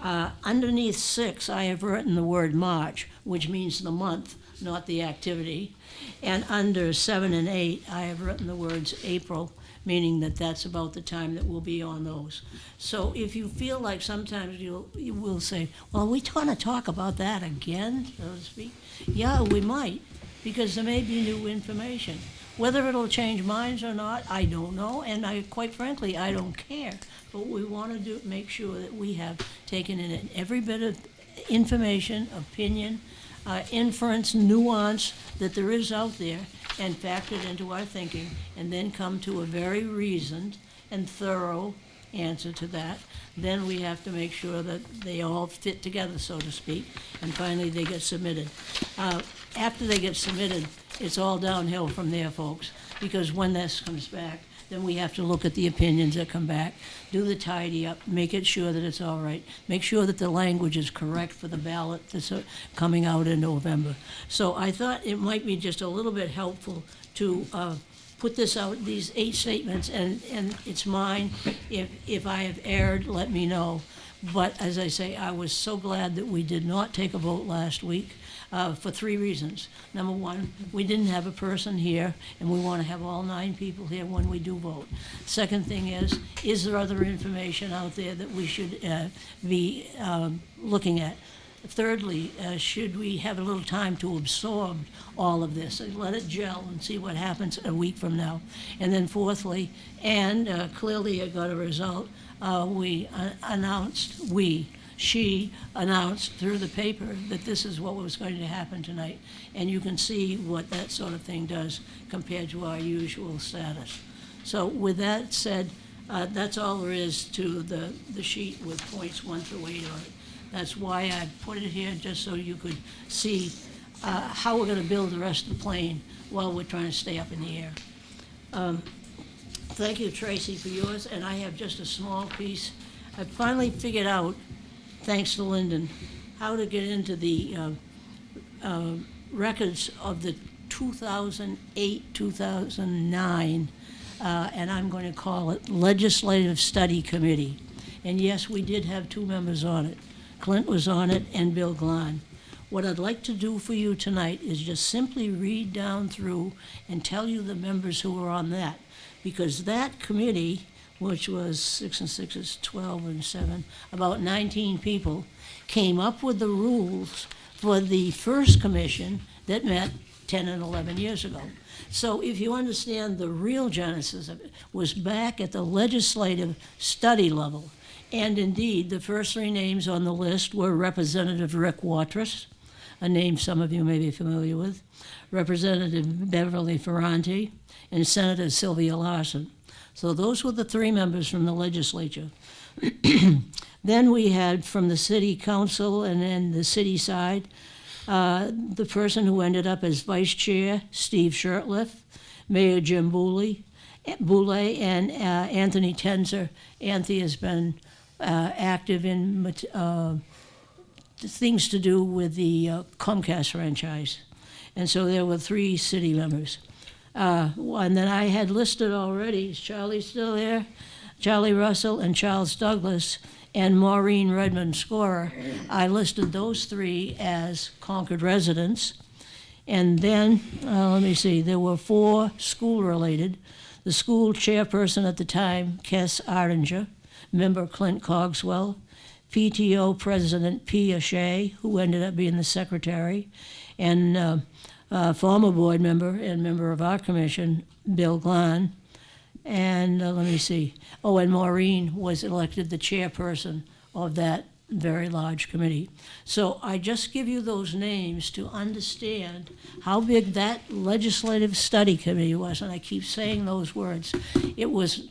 Underneath 6, I have written the word March, which means the month, not the activity. And under 7 and 8, I have written the words April, meaning that that's about the time that we'll be on those. So if you feel like sometimes you will say, well, are we going to talk about that again, so to speak? Yeah, we might, because there may be new information. Whether it'll change minds or not, I don't know, and quite frankly, I don't care. But we want to make sure that we have taken in every bit of information, opinion, inference, nuance that there is out there, and factored into our thinking, and then come to a very reasoned and thorough answer to that. Then we have to make sure that they all fit together, so to speak, and finally they get submitted. After they get submitted, it's all downhill from there, folks, because when this comes back, then we have to look at the opinions that come back, do the tidy up, make it sure that it's all right, make sure that the language is correct for the ballot that's coming out in November. So I thought it might be just a little bit helpful to put this out, these 8 statements, and it's mine. If I have erred, let me know. But as I say, I was so glad that we did not take a vote last week for 3 reasons. Number one, we didn't have a person here, and we want to have all 9 people here when we do vote. Second thing is there other information out there that we should be looking at? Thirdly, should we have a little time to absorb all of this and let it gel and see what happens a week from now? And then fourthly, and clearly it got a result, she announced through the paper that this is what was going to happen tonight. And you can see what that sort of thing does compared to our usual status. So with that said, that's all there is to the sheet with points 1 through 8 on it. That's why I put it here, just so you could see how we're going to build the rest of the plane while we're trying to stay up in the air. Thank you, Tracy, for yours, and I have just a small piece. I finally figured out, thanks to Lyndon, how to get into the records of the 2008-2009, and I'm going to call it Legislative Study Committee. And yes, we did have 2 members on it. Clint was on it, and Bill Glan. What I'd like to do for you tonight is just simply read down through and tell you the members who were on that. Because that committee, which was 6 and 6 is 12 and 7, about 19 people, came up with the rules for the first commission that met 10 and 11 years ago. So if you understand the real genesis of it was back at the legislative study level. And indeed, the first 3 names on the list were Representative Rick Watrous, a name some of you may be familiar with, Representative Beverly Ferranti, and Senator Sylvia Larson. So those were the 3 members from the legislature. Then we had from the city council and then the city side, the person who ended up as vice chair, Steve Shurtleff, Mayor Jim Boulay, and Anthony Tenzer. Anthony has been active in things to do with the Comcast franchise. And so there were 3 city members. And then I had listed already, is Charlie still there? Charlie Russell and Charles Douglas and Maureen Redmond Scorer. I listed those 3 as Concord residents. And then, let me see, there were 4 school-related. The school chairperson at the time, Kess Ardinger, member Clint Cogswell, PTO President P. O'Shea, who ended up being the secretary, and former board member and member of our commission, Bill Glan. And let me see. Oh, and Maureen was elected the chairperson of that very large committee. So I just give you those names to understand how big that legislative study committee was, and I keep saying those words. It was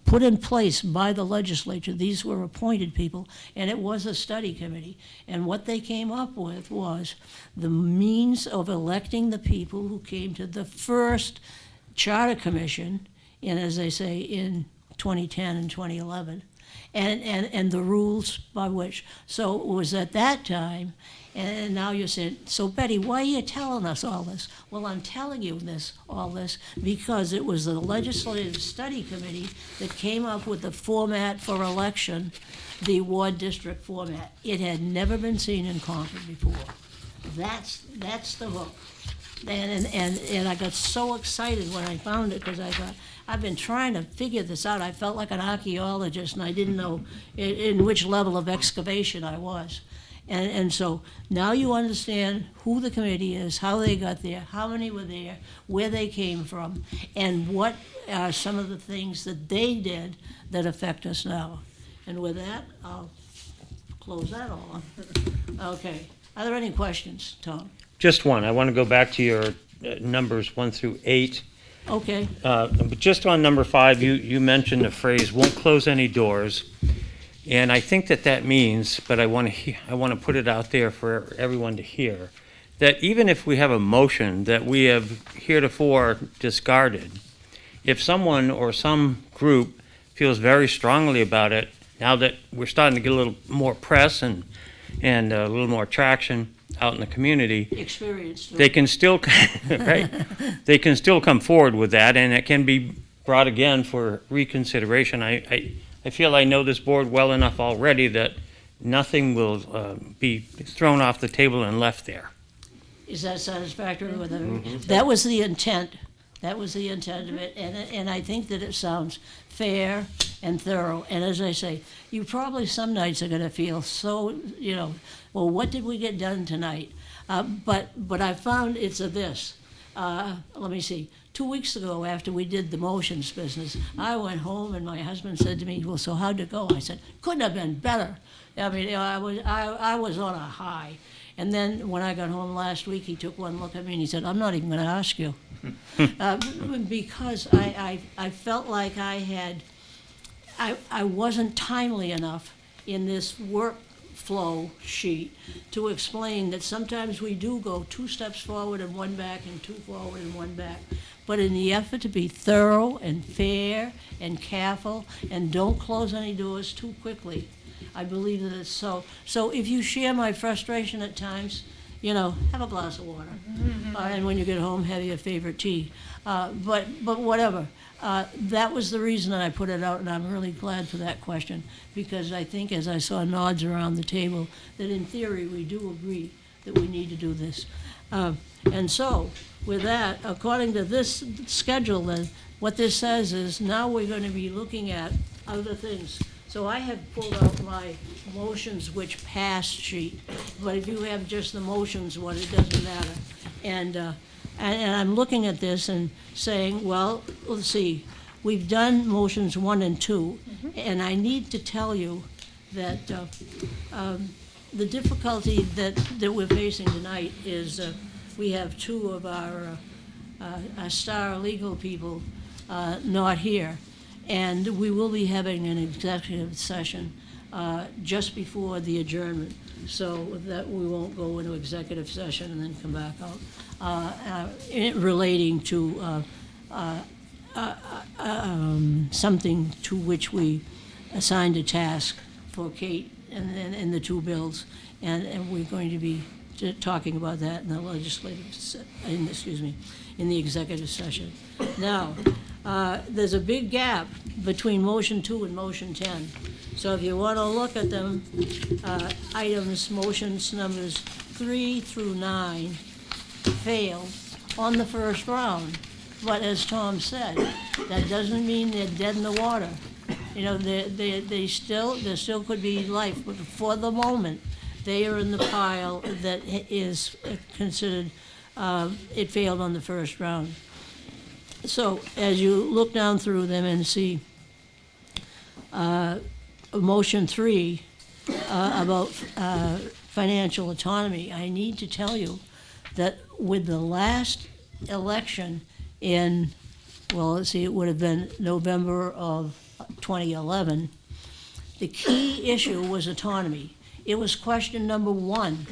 put in place by the legislature. These were appointed people, and it was a study committee. And what they came up with was the means of electing the people who came to the first charter commission, and as they say, in 2010 and 2011. And the rules by which. So it was at that time, and now you're saying, so Betty, why are you telling us all this? Well, I'm telling you all this because it was the Legislative Study Committee that came up with the format for election, the ward district format. It had never been seen in Concord before. That's the hook. And I got so excited when I found it because I thought, I've been trying to figure this out. I felt like an archaeologist, and I didn't know in which level of excavation I was. And so now you understand who the committee is, how they got there, how many were there, where they came from, and what are some of the things that they did that affect us now. And with that, I'll close that all. Okay. Are there any questions, Tom? Just one. I want to go back to your numbers 1 through 8. Okay. But just on number 5, you mentioned the phrase "won't close any doors," and I think that means, but I want to put it out there for everyone to hear, that even if we have a motion that we have heretofore discarded, if someone or some group feels very strongly about it, now that we're starting to get a little more press and a little more traction out in the community, Experience. they can still, right, they can still come forward with that, and it can be brought again for reconsideration. I feel I know this board well enough already that nothing will be thrown off the table and left there. Is that satisfactory with everyone? That was the intent. That was the intent of it, and I think that it sounds fair and thorough. And as I say, you probably some nights are gonna feel so, well, what did we get done tonight? But I found it's a this. Let me see. 2 weeks ago, after we did the motions business, I went home and my husband said to me, well, so how'd it go? I said, couldn't have been better. I mean, I was on a high. And then when I got home last week, he took one look at me and he said, I'm not even gonna ask you. Because I felt like I wasn't timely enough in this workflow sheet to explain that sometimes we do go 2 steps forward and 1 back and 2 forward and 1 back. But in the effort to be thorough and fair and careful and don't close any doors too quickly, I believe that it's so. So if you share my frustration at times, have a glass of water. And when you get home, have your favorite tea. But whatever. That was the reason that I put it out, and I'm really glad for that question, because I think, as I saw nods around the table, that in theory we do agree that we need to do this. And so, with that, according to this schedule, then, what this says is now we're going to be looking at other things. So I have pulled out my motions which passed sheet, but if you have just the motions, it doesn't matter. And I'm looking at this and saying, well, let's see, we've done motions 1 and 2, and I need to tell you that the difficulty that we're facing tonight is we have 2 of our star legal people not here. And we will be having an executive session just before the adjournment, so that we won't go into executive session and then come back out, relating to something to which we assigned a task for Kate and the 2 bills, and we're going to be talking about that in the in the executive session. Now, there's a big gap between motion 2 and motion 10. So if you want to look at them, motions numbers 3 through 9 failed on the first round. But as Tom said, that doesn't mean they're dead in the water. There still could be life, but for the moment, they are in the pile that is considered, it failed on the first round. So as you look down through them and see motion 3 about financial autonomy, I need to tell you that with the last election in, it would have been November of 2011, the key issue was autonomy. It was question number 1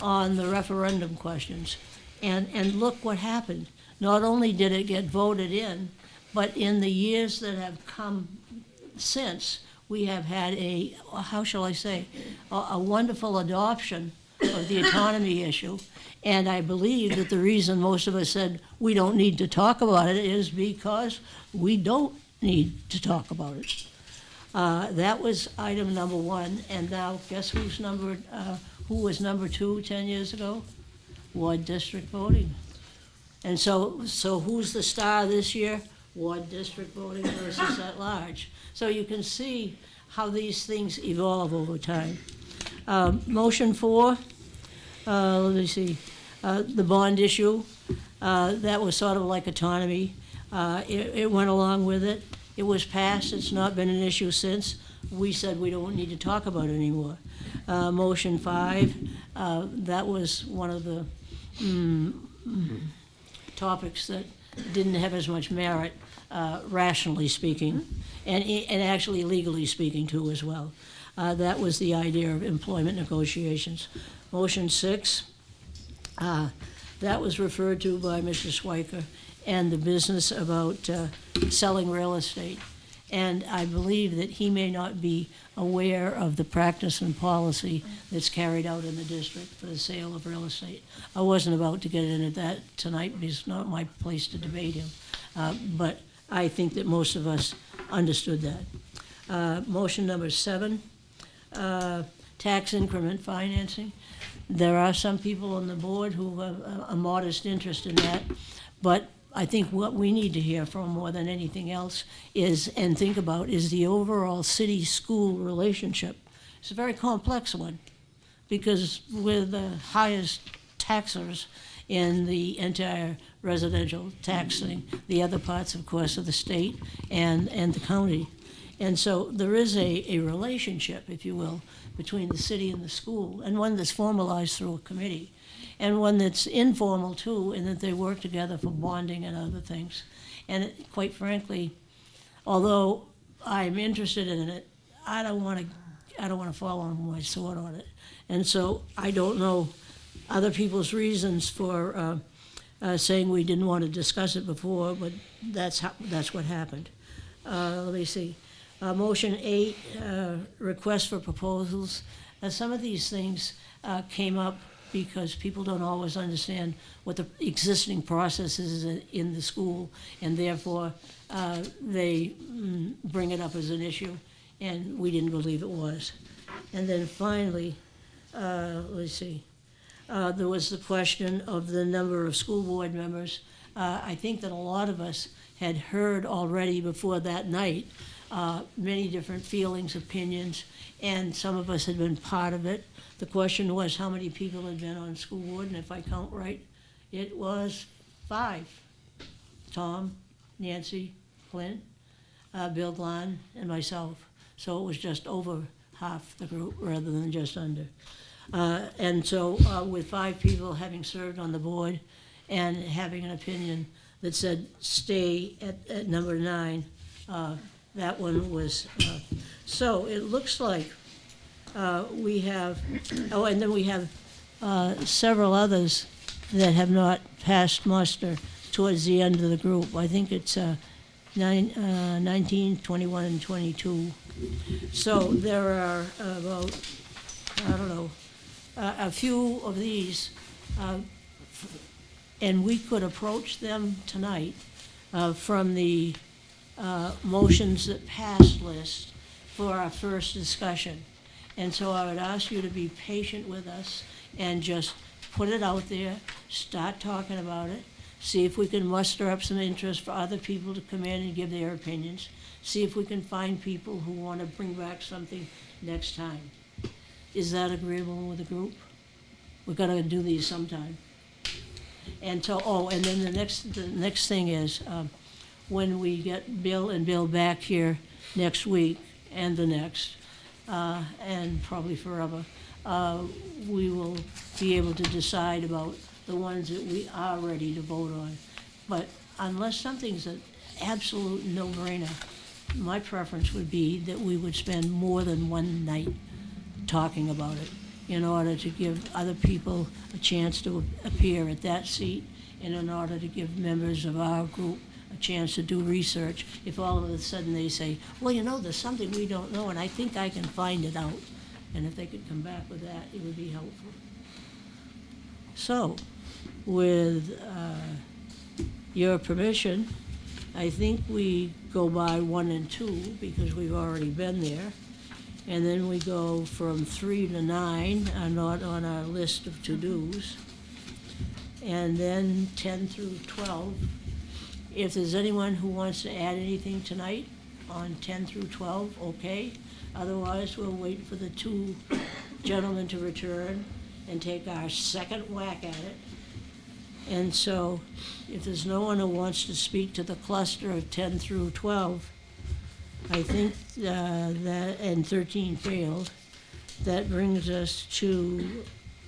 on the referendum questions. And look what happened. Not only did it get voted in, but in the years that have come since, we have had a wonderful adoption of the autonomy issue. And I believe that the reason most of us said we don't need to talk about it is because we don't need to talk about it. That was item number 1. And now, guess who was number 2 10 years ago? Ward district voting. And so who's the star this year? Ward district voting versus at large. So you can see how these things evolve over time. Motion 4, let me see, the bond issue, that was sort of like autonomy. It went along with it. It was passed. It's not been an issue since. We said we don't need to talk about it anymore. Motion 5, that was one of the topics that didn't have as much merit, rationally speaking, and actually legally speaking too as well. That was the idea of employment negotiations. Motion 6, That was referred to by Mr. Swiker, and the business about selling real estate. And I believe that he may not be aware of the practice and policy that's carried out in the district for the sale of real estate. I wasn't about to get into that tonight because it's not my place to debate him. But I think that most of us understood that. Motion number 7, tax increment financing. There are some people on the board who have a modest interest in that, but I think what we need to hear from more than anything else is, and think about, is the overall city-school relationship. It's a very complex one, because we're the highest taxers in the entire residential tax thing. The other parts, of course, are the state and the county. And so there is a relationship, if you will, between the city and the school, and one that's formalized through a committee, and one that's informal too, in that they work together for bonding and other things. And quite frankly, although I'm interested in it, I don't want to fall on my sword on it. And so I don't know other people's reasons for saying we didn't want to discuss it before, but that's what happened. Let me see. Motion 8, request for proposals. Some of these things came up because people don't always understand what the existing process is in the school, and therefore they bring it up as an issue, and we didn't believe it was. And then finally, let's see, there was the question of the number of school board members. I think that a lot of us had heard already before that night many different feelings, opinions, and some of us had been part of it. The question was how many people had been on school board, and if I count right, it was 5. Tom, Nancy, Clint, Bill Glenn, and myself. So it was just over half the group rather than just under. And so with 5 people having served on the board and having an opinion that said stay at number 9, that one was, so it looks like we have, oh, and then we have several others that have not passed muster towards the end of the group. I think it's 19, 21, and 22. So there are about, I don't know, a few of these, and we could approach them tonight from the motions that passed list for our first discussion. And so I would ask you to be patient with us and just put it out there, start talking about it, see if we can muster up some interest for other people to come in and give their opinions, see if we can find people who want to bring back something next time. Is that agreeable with the group? We've got to do these sometime. And so, oh, and then the next thing is, when we get Bill and Bill back here next week and the next, and probably forever, we will be able to decide about the ones that we are ready to vote on. But unless something's an absolute no-brainer, my preference would be that we would spend more than one night talking about it in order to give other people a chance to appear at that seat, and in order to give members of our group a chance to do research. If all of a sudden they say, well, you know, there's something we don't know, and I think I can find it out. And if they could come back with that, it would be helpful. So, with your permission, I think we go by 1 and 2 because we've already been there. And then we go from 3 to 9, are not on our list of to-dos. And then 10 through 12. If there's anyone who wants to add anything tonight on 10 through 12, okay. Otherwise, we'll wait for the 2 gentlemen to return and take our second whack at it. And so, if there's no one who wants to speak to the cluster of 10 through 12, I think that, and 13 failed, that brings us to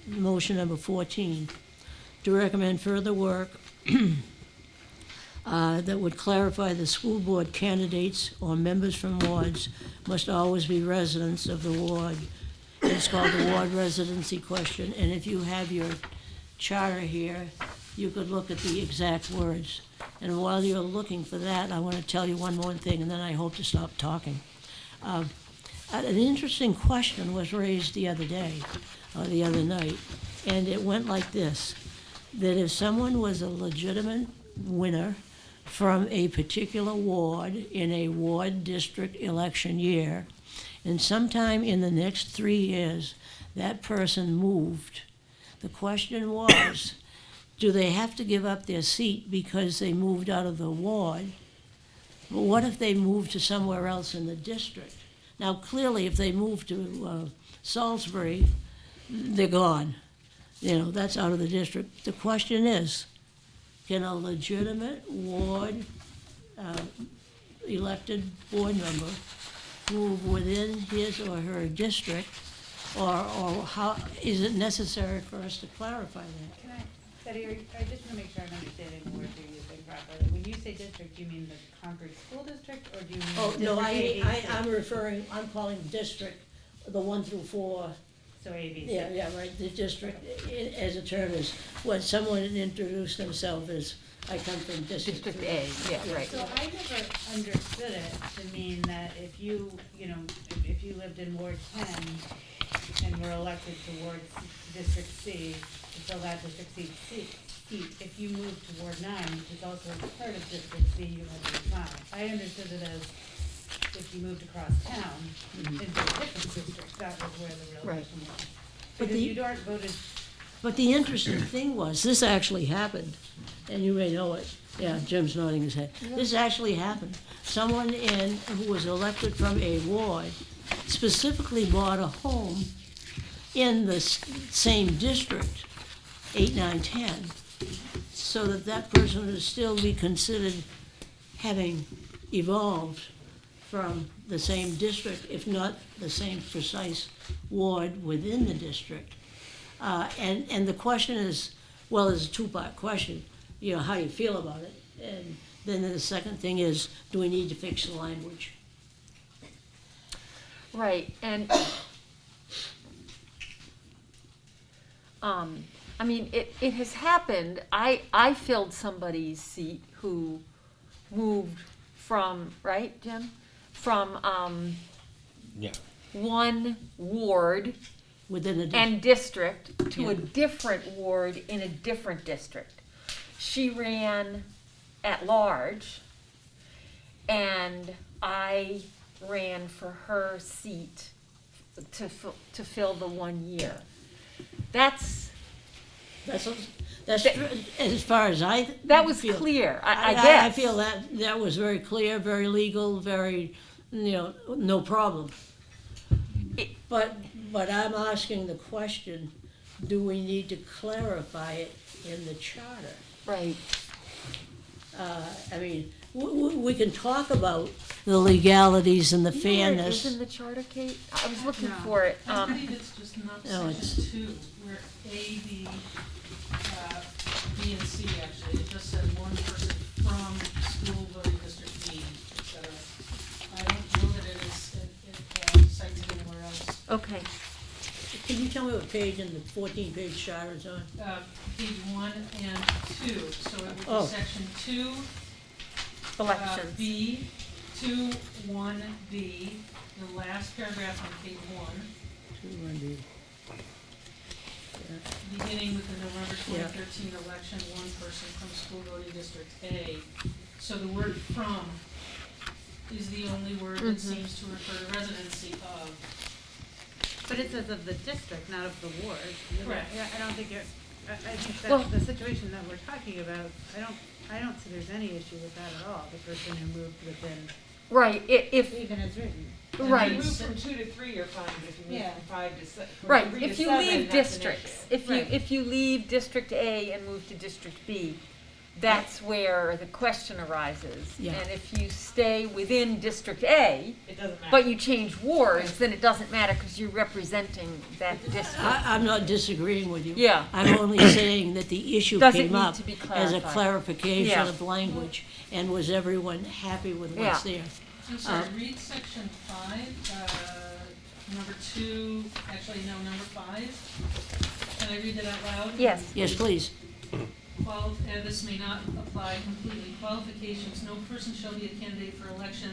motion number 14, to recommend further work that would clarify the school board candidates or members from wards must always be residents of the ward. It's called the ward residency question, and if you have your charter here, you could look at the exact words. And while you're looking for that, I want to tell you one more thing, and then I hope to stop talking. An interesting question was raised the other day, or the other night, and it went like this, that if someone was a legitimate winner from a particular ward in a ward district election year, and sometime in the next 3 years, that person moved, the question was, do they have to give up their seat because they moved out of the ward? But what if they moved to somewhere else in the district? Now, clearly, if they move to Salisbury, they're gone. You know, that's out of the district. The question is, can a legitimate ward elected board member move within his or her district, or how, is it necessary for us to clarify that? Can I, Betty, I just want to make sure I'm understanding the words you're using properly. When you say district, do you mean the Concord School District, or do you mean? Oh, no, district I'm calling district, the 1 through 4. So A, B, C. Yeah, right, the district, as a term is, when someone introduced themselves as, I come from District District 3. A, yeah, right. So I never understood it to mean that if you, if you lived in Ward 10 and were elected to District C, to fill that District C seat, if you moved to Ward 9, which is also part of District C, you had to resign. I understood it as if you moved across town into a different district, that was where the real Right. question was. But Because the- you aren't voted. But the interesting thing was, this actually happened, and you may know it. Yeah, Jim's nodding his head. This actually happened. Someone who was elected from a ward specifically bought a home in the same district, 8, 9, 10, so that that person would still be considered having evolved from the same district, if not the same precise ward within the district. And the question is, well, it's a two-part question, you know, how do you feel about it? And then the second thing is, do we need to fix the language? Right, and, I mean, it has happened, I filled somebody's seat who moved from, right, Jim? From, Yeah. one ward Within the district? and district to a Yeah. different ward in a different district. She ran at large, and I ran for her seat to fill the 1 year. That's That's as far as I That was feel. clear, I I guess. feel that was very clear, very legal, very, you know, no problem. It- But I'm asking the question, do we need to clarify it in the charter? Right. I mean, we can talk about the legalities and the You know where it fairness. is in the charter, Kate? I was looking No. for it. I believe it's just not No, section 2, where A, B, B and C actually, it just says one person from school voting district B, et cetera. I don't know that it is, it cites it anywhere else. Okay. Can you tell me what page in the 14-page charter it's on? Page 1 and 2, so it would Oh. be section 2, Elections. B, 2, 1B, the last paragraph on page 1. Beginning with the November Yeah. 2013 election, one person from school voting district A. So the word "from" is the only word that seems to refer to residency of. But it says of the district, not of the ward. Correct. Yeah, I don't think I think Well- that the situation that we're talking about, I don't see there's any issue with that at all, the person who moved within, Right, if, even as written. If right. you move from 2 to 3, you're fine, but if you move Yeah. from 5 to 6, Right, from 3 to if you 7, leave that's an districts, issue. if you leave District A and move to District B, that's where the question arises. Yeah. And if you stay within District A, It doesn't matter. but you change wards, then it doesn't matter because you're representing that district. I'm not disagreeing with you. Yeah. I'm only saying that the issue Doesn't came need up to be as a clarified. clarification Yeah. of language, and was everyone happy with what's Yeah. there? I'm sorry, read section 5, number 2, actually, no, number 5. Can I read it out loud? Yes. Yes, please. and this may not apply completely. Qualifications, no person shall be a candidate for election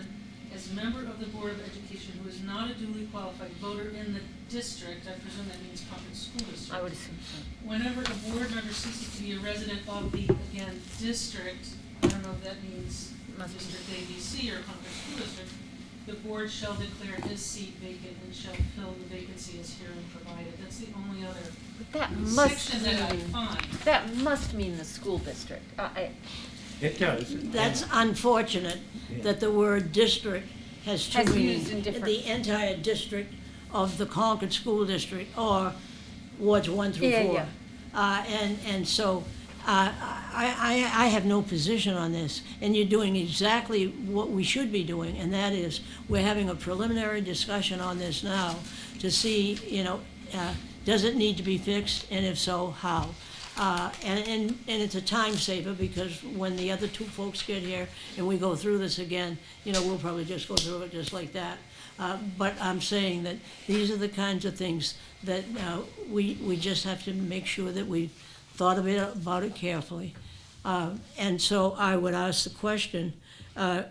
as a member of the Board of Education who is not a duly qualified voter in the district. I presume that means Concord School District. I would assume so. Whenever a board member ceases to be a resident of the, again, district, I don't know if that means District ABC or Concord School District, the board shall declare his seat vacant and shall fill the vacancy as herein provided. That's the only other But that must section that I mean, find. that must mean the school district. It does. That's unfortunate that the word district has two Has meanings. used in different- The entire district of the Concord School District or wards 1 through 4. Yeah. And so, I have no position on this, and you're doing exactly what we should be doing, and that is, we're having a preliminary discussion on this now to see, does it need to be fixed, and if so, how? And it's a time saver, because when the other two folks get here and we go through this again, we'll probably just go through it just like that. But I'm saying that these are the kinds of things that we just have to make sure that we thought about it carefully. And so I would ask the question, are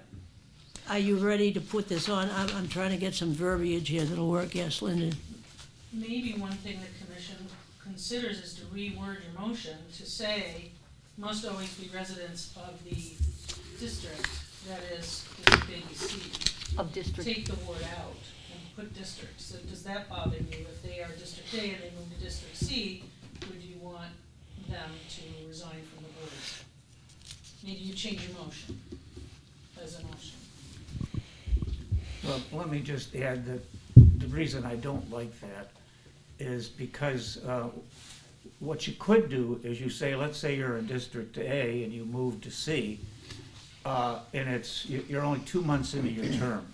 you ready to put this on? I'm trying to get some verbiage here that'll work. Yes, Lyndon? Maybe one thing the commission considers is to reword your motion to say, must always be residents of the district, that is, District ABC. Of district. Take the word out and put district. So does that bother you? If they are District A and they move to District C, would you want them to resign from the board? Maybe you change your motion as a motion. Well, let me just add that the reason I don't like that is because what you could do is you say, let's say you're in District A and you move to C, and you're only 2 months into your term.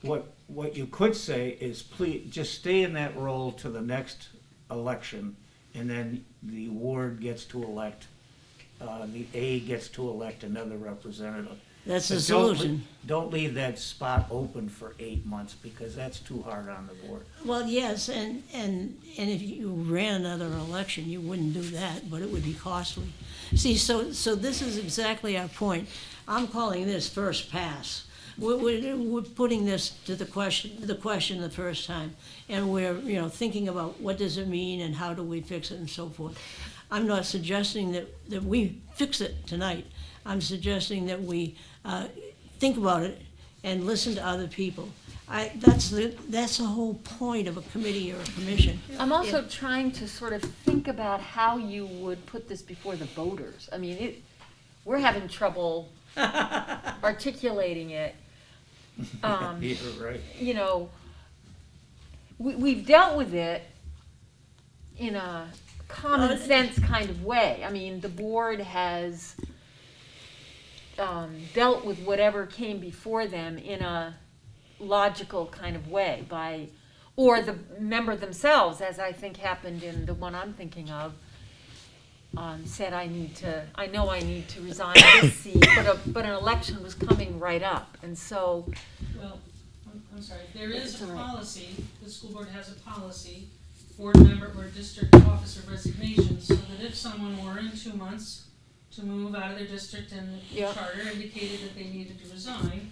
What you could say is, please, just stay in that role to the next election, and then the ward gets to elect, the A gets to elect another representative. That's the But solution. Don't leave that spot open for 8 months, because that's too hard on the board. Well, yes, and if you ran another election, you wouldn't do that, but it would be costly. See, so this is exactly our point. I'm calling this first pass. We're putting this to the question the first time, and we're thinking about what does it mean and how do we fix it and so forth. I'm not suggesting that we fix it tonight. I'm suggesting that we think about it and listen to other people. That's the whole point of a committee or a commission. I'm also trying to sort of think about how you would put this before the voters. I mean, we're having trouble articulating it. Yeah, right. We've dealt with it in a common sense kind of way. I mean, the board has dealt with whatever came before them in a logical kind of way or the member themselves, as I think happened in the one I'm thinking of, said I know I need to resign this seat, but an election was coming right up, and so. Well, I'm sorry, there is It's a all right. policy, the school board has a policy, board member or district officer resignation, so that if someone were in 2 months to move out of their district and the Yep. charter indicated that they needed to resign,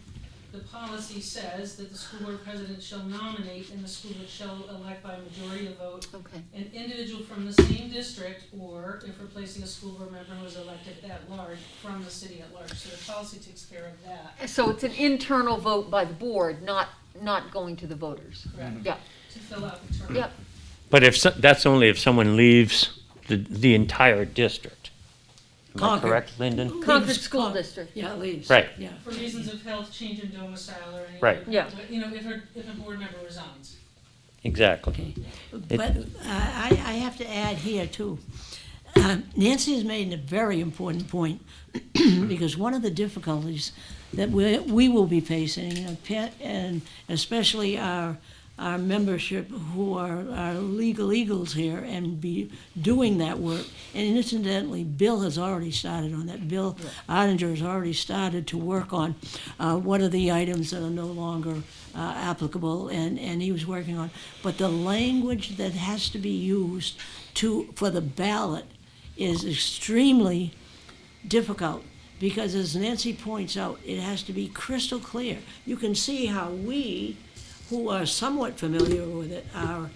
the policy says that the school board president shall nominate and the school board shall elect by a majority of vote Okay. an individual from the same district, or if replacing a school board member who is elected at large, from the city at large. So the policy takes care of that. So it's an internal vote by the board, not going to the voters. Correct. Yeah, To fill out the term. yep. But that's only if someone leaves the entire district. Am I Concord. correct, Lyndon? Concord Leaves School Con- District. Yeah, leaves. Right. Yeah. For reasons of health, change in domicile, or anything. Right. Yeah. If a board member resigns. Exactly. But I have to add here too. Nancy has made a very important point, because one of the difficulties that we will be facing, and especially our membership who are legal eagles here and be doing that work. And incidentally, Bill has already started on that. Bill Ottinger has already started to work on what are the items that are no longer applicable, and he was working on. But the language that has to be used for the ballot is extremely difficult, because as Nancy points out, it has to be crystal clear. You can see how we, who are somewhat familiar with it, are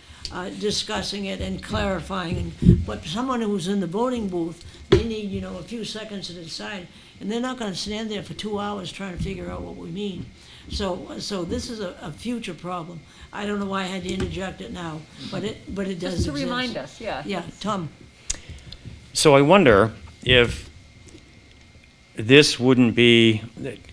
discussing it and clarifying, but someone who's in the voting booth, they need, a few seconds to decide, and they're not gonna stand there for 2 hours trying to figure out what we mean. So this is a future problem. I don't know why I had to interject it now, but it does exist. Just to remind us, yeah. Yeah, Tom? So I wonder if this wouldn't be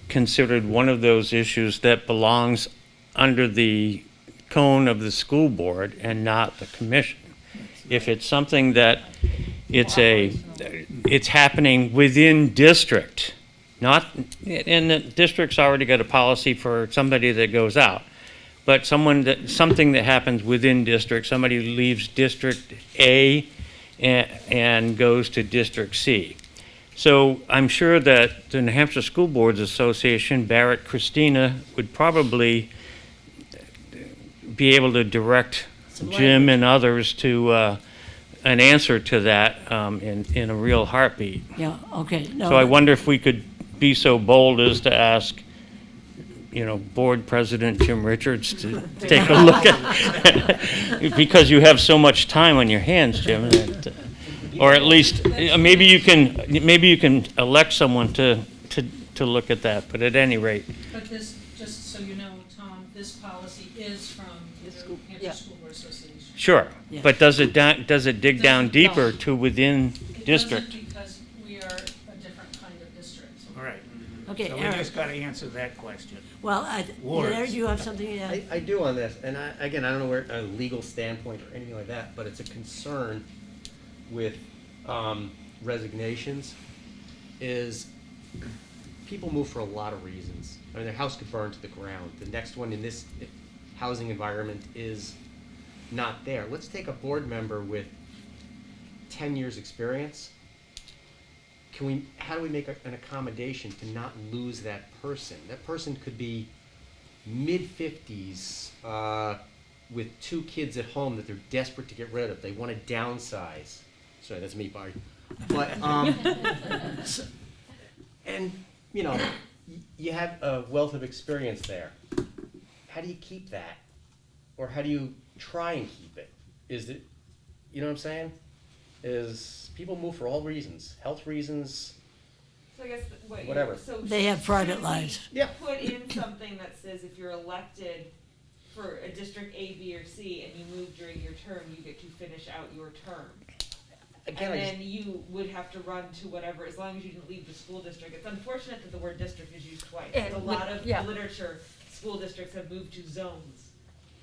considered one of those issues that belongs under the cone of the school board and not the commission. If it's something that it's happening within district, not, and the district's already got a policy for somebody that goes out, but something that happens within district, somebody leaves District A and goes to District C. So I'm sure that the New Hampshire School Boards Association, Barrett Christina, would probably be able to direct Jim and others to an answer to that in a real heartbeat. Yeah, okay. No, So I wonder if we could be so bold as to ask, Board President Jim Richards to take a look at, because you have so much time on your hands, Jim, that, or at least, maybe you can elect someone to look at that, but at any rate. But this, just so you know, Tom, this policy is from the New yeah. Hampshire School Board Association. Sure, Yeah. but does it dig down Doesn't- deeper to within It district? doesn't, because we are a different kind of district. All right. Okay, So we Eric. just gotta answer that question. Well, Wards. Eric, you have something to add? I do on this, and again, I don't know where, a legal standpoint or anything like that, but it's a concern with resignations, is people move for a lot of reasons. I mean, their house could burn to the ground. The next one in this housing environment is not there. Let's take a board member with 10 years' experience. How do we make an accommodation to not lose that person? That person could be mid-50s with 2 kids at home that they're desperate to get rid of. They want to downsize. Sorry, that's me, Barry. But, and, you have a wealth of experience there. How do you keep that? Or how do you try and keep it? Is it, you know what I'm saying? Is people move for all reasons, health reasons. So I guess what Whatever. So They have private should we lives. Yeah. Put in something that says if you're elected for a district A, B, or C, and you move during your term, you get to finish out your term. Again, And I just, then you would have to run to whatever, as long as you didn't leave the school district. It's unfortunate that the word district is used twice. And In a with- lot of yeah. literature, school districts have moved to zones,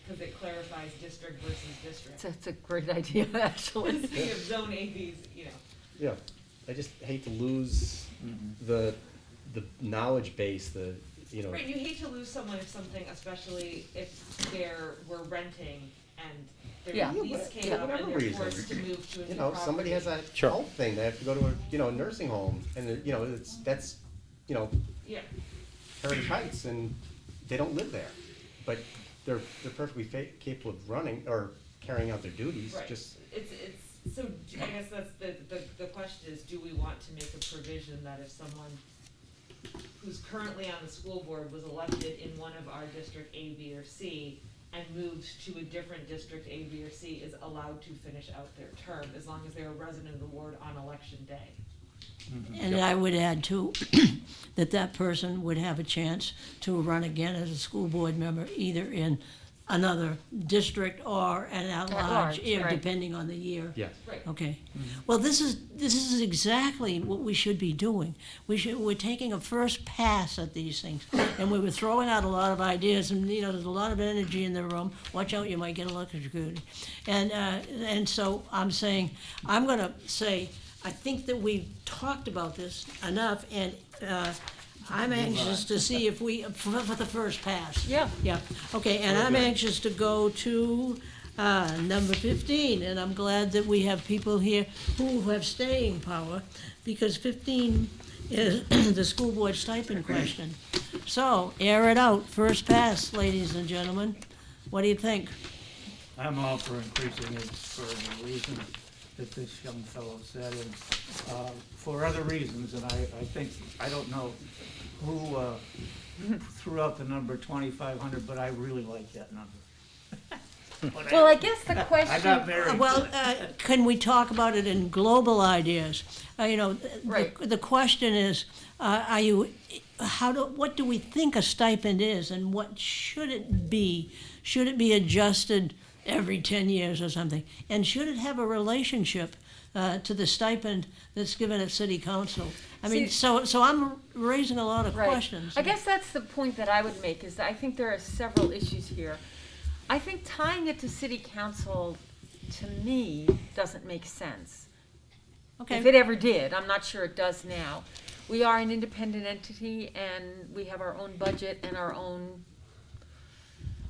because it clarifies district versus district. That's a great idea, actually. Speaking of zone A, B's, yeah, I just hate to lose the knowledge base, Right, you hate to lose someone if something, especially if we're renting and Yeah. their lease came up whatever and they're reason. forced to move to a new property. somebody has a Sure. health thing, they have to go to a nursing home, and that's Yeah, Heritage Heights, and they don't live there, but they're perfectly capable of running or carrying out their duties. right. Just So I guess that's the question is, do we want to make a provision that if someone who's currently on the school board was elected in one of our district A, B, or C, and moves to a different district A, B, or C, is allowed to finish out their term, as long as they're a resident of the ward on election day? And I would add too, that person would have a chance to run again as a school board member, either in another district or an at-large, right. depending on the year. yes. Right. Okay. Well, this is exactly what we should be doing. We're taking a first pass at these things, and we were throwing out a lot of ideas, and there's a lot of energy in the room. Watch out, you might get electrocuted. And so I'm gonna say, I think that we've talked about this enough, and I'm anxious to see if for the first pass. Yeah. Yeah, okay, and I'm anxious to go to number 15, and I'm glad that we have people here who have staying power, because 15 is the school board stipend question. So, air it out, first pass, ladies and gentlemen. What do you think? I'm all for increasing it for the reason that this young fellow said, and for other reasons, and I think, I don't know who threw out the number 2,500, but I really like that number. But Well, I guess the I got question, married. Well, can we talk about it in global ideas? Right. The question is, what do we think a stipend is, and what should it be? Should it be adjusted every 10 years or something? And should it have a relationship to the stipend that's given at city council? I mean, See- so I'm raising a lot of right. questions. I guess that's the point that I would make, is that I think there are several issues here. I think tying it to city council, to me, doesn't make sense. Okay. If it ever did, I'm not sure it does now. We are an independent entity, and we have our own budget and our own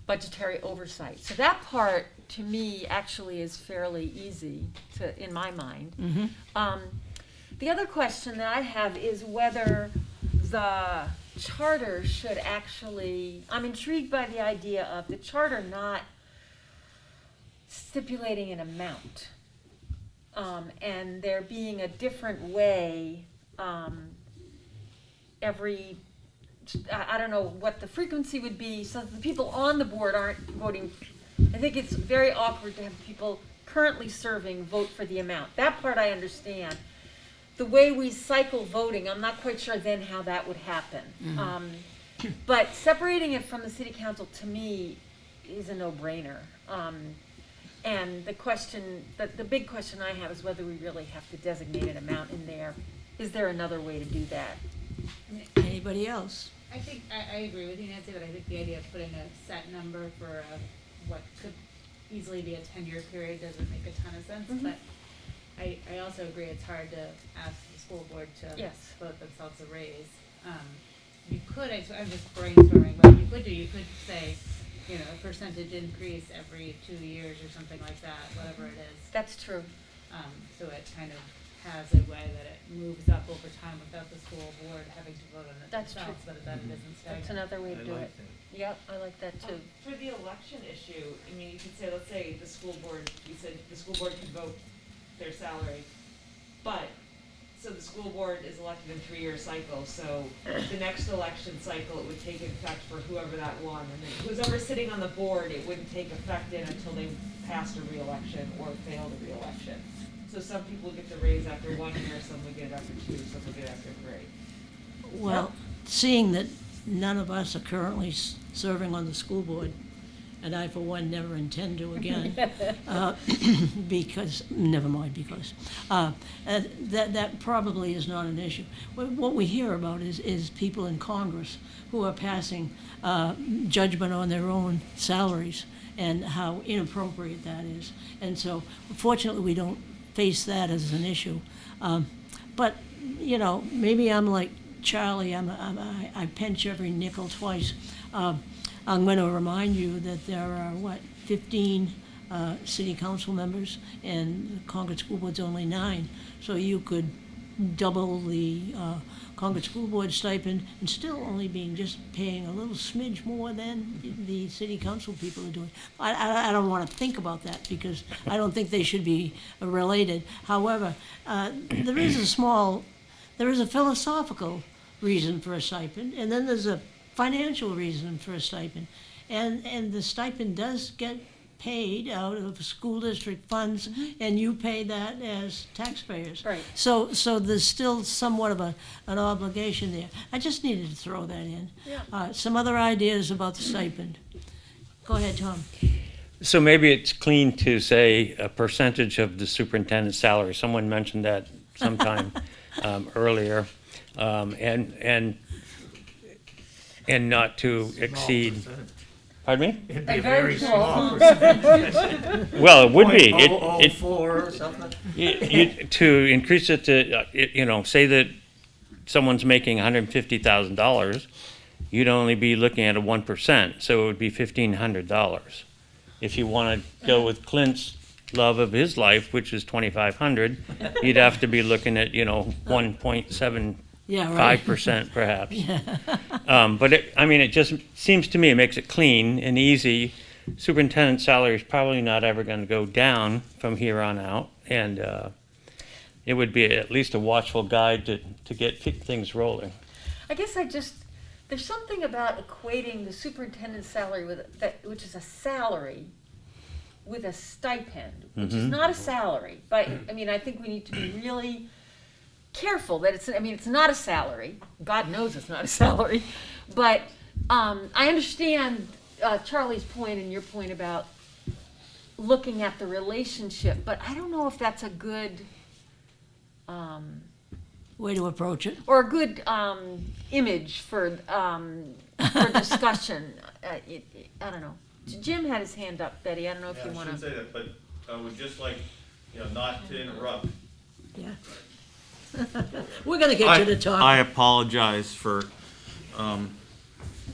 budgetary oversight. So that part, to me, actually is fairly easy in my mind. The other question that I have is whether the charter should actually, I'm intrigued by the idea of the charter not stipulating an amount, and there being a different way every, I don't know what the frequency would be, so that the people on the board aren't voting. I think it's very awkward to have people currently serving vote for the amount. That part I understand. The way we cycle voting, I'm not quite sure then how that would happen. But separating it from the city council, to me, is a no-brainer. And the question, the big question I have is whether we really have to designate an amount in there. Is there another way to do that? Anybody else? I think, I agree with you, Nancy, but I think the idea of putting a set number for what could easily be a 10-year period doesn't make a ton of sense, but I also agree it's hard to ask the school board to Yes. vote themselves a raise. You could, I'm just brainstorming, but you could say, you know, a percentage increase every 2 years or something like that, whatever it is. That's true. So it kind of has a way that it moves up over time without the school board having to vote on it That's themselves, true. but that it isn't That's stagnant. another way to do it. Yep, I like that too. For the election issue, I mean, you could say, let's say the school board, you said the school board could vote their salary, but, so the school board is elected in 3-year cycles, so the next election cycle, it would take effect for whoever that won, and then who's ever sitting on the board, it wouldn't take effect in until they passed a reelection or failed a reelection. So some people get the raise after 1 year, some will get it after 2, some will get it after 3. Well, seeing that none of us are currently serving on the school board, and I, for one, never intend to again, because, never mind, because, that probably is not an issue. What we hear about is people in Congress who are passing judgment on their own salaries and how inappropriate that is. And so, fortunately, we don't face that as an issue. But, you know, maybe I'm like Charlie, I pinch every nickel twice. I'm going to remind you that there are, 15 city council members, and the Concord School Board's only 9. So you could double the Concord School Board stipend and still only being just paying a little smidge more than the city council people are doing. I don't want to think about that because I don't think they should be related. However, there is a philosophical reason for a stipend, and then there's a financial reason for a stipend. And the stipend does get paid out of school district funds, and you pay that as taxpayers. Right. So there's still somewhat of an obligation there. I just needed to throw that in. Yeah. Some other ideas about the stipend. Go ahead, Tom. So maybe it's clean to say a percentage of the superintendent's salary. Someone mentioned that sometime earlier. And not to exceed, pardon me? It'd be a Very very cool. small percentage. Well, it would be. It, 0.004 or something. to increase it to, say that someone's making $150,000, you'd only be looking at a 1%, so it would be $1,500. If you want to go with Clint's love of his life, which is $2,500, you'd have to be looking at, 1.75% Yeah, right. perhaps. But it just seems to me it makes it clean and easy. Superintendent's salary is probably not ever going to go down from here on out. And it would be at least a watchful guide to get things rolling. I guess there's something about equating the superintendent's salary which is a salary, with a stipend, which is not a salary. But, I mean, I think we need to be really careful that it's not a salary. God knows it's not a salary. But I understand Charlie's point and your point about looking at the relationship, but I don't know if that's a good Way to approach it. or a good image for discussion. I don't know. Jim had his hand up, Betty. I don't know if you want to. I shouldn't say that, but I would just like, not to interrupt. Yeah. We're gonna get you to talk. I apologize for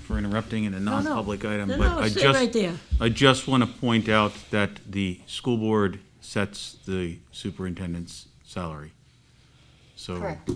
interrupting in a non-public item, No, but stay right there. I just want to point out that the school board sets the superintendent's salary. So Correct.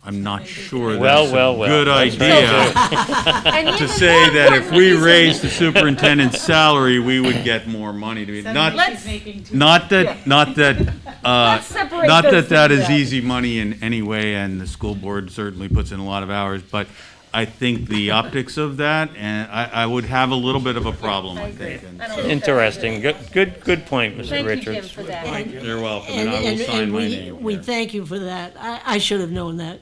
I'm not sure Well, that's well, a well. good That's idea And to even say more that if important we reason- raise the superintendent's salary, we would get more money to be, Suddenly not, she's making too not that, Yeah. not that, Let's separate not those that things is out. easy money in any way, and the school board certainly puts in a lot of hours, but I think the optics of that, and I would have a little bit of a problem, I think. and I don't so- know if that's Interesting. good. Good point, Mr. Thank you, Jim, Richards. for that. You're welcome, and I will sign my name we here. thank you for that. I should have known that,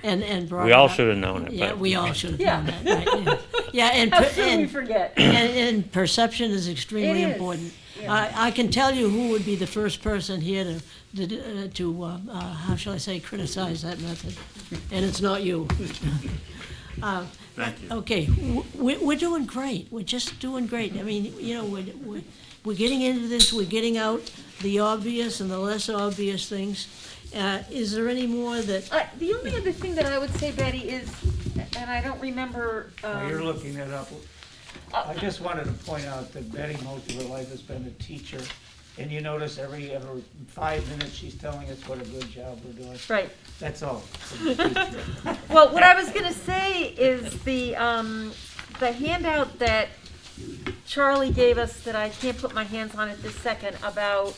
and brought We it all up. should have known it. Yeah, but- we all should have Yeah. known that, right, yeah. Yeah, How soon we forget. and perception is extremely It is, important. yeah. I can tell you who would be the first person here to how shall I say, criticize that method, and it's not you. Thank you. Okay, we're doing great. We're just doing great. I mean, we're getting into this, we're getting out the obvious and the less obvious things. Is there any more that, The only other thing that I would say, Betty, is, and I don't remember. While you're looking that up, I just wanted to point out that Betty most of her life has been a teacher, and you notice every 5 minutes she's telling us what a good job we're doing. Right. That's all. Well, what I was gonna say is the handout that Charlie gave us that I can't put my hands on it this second about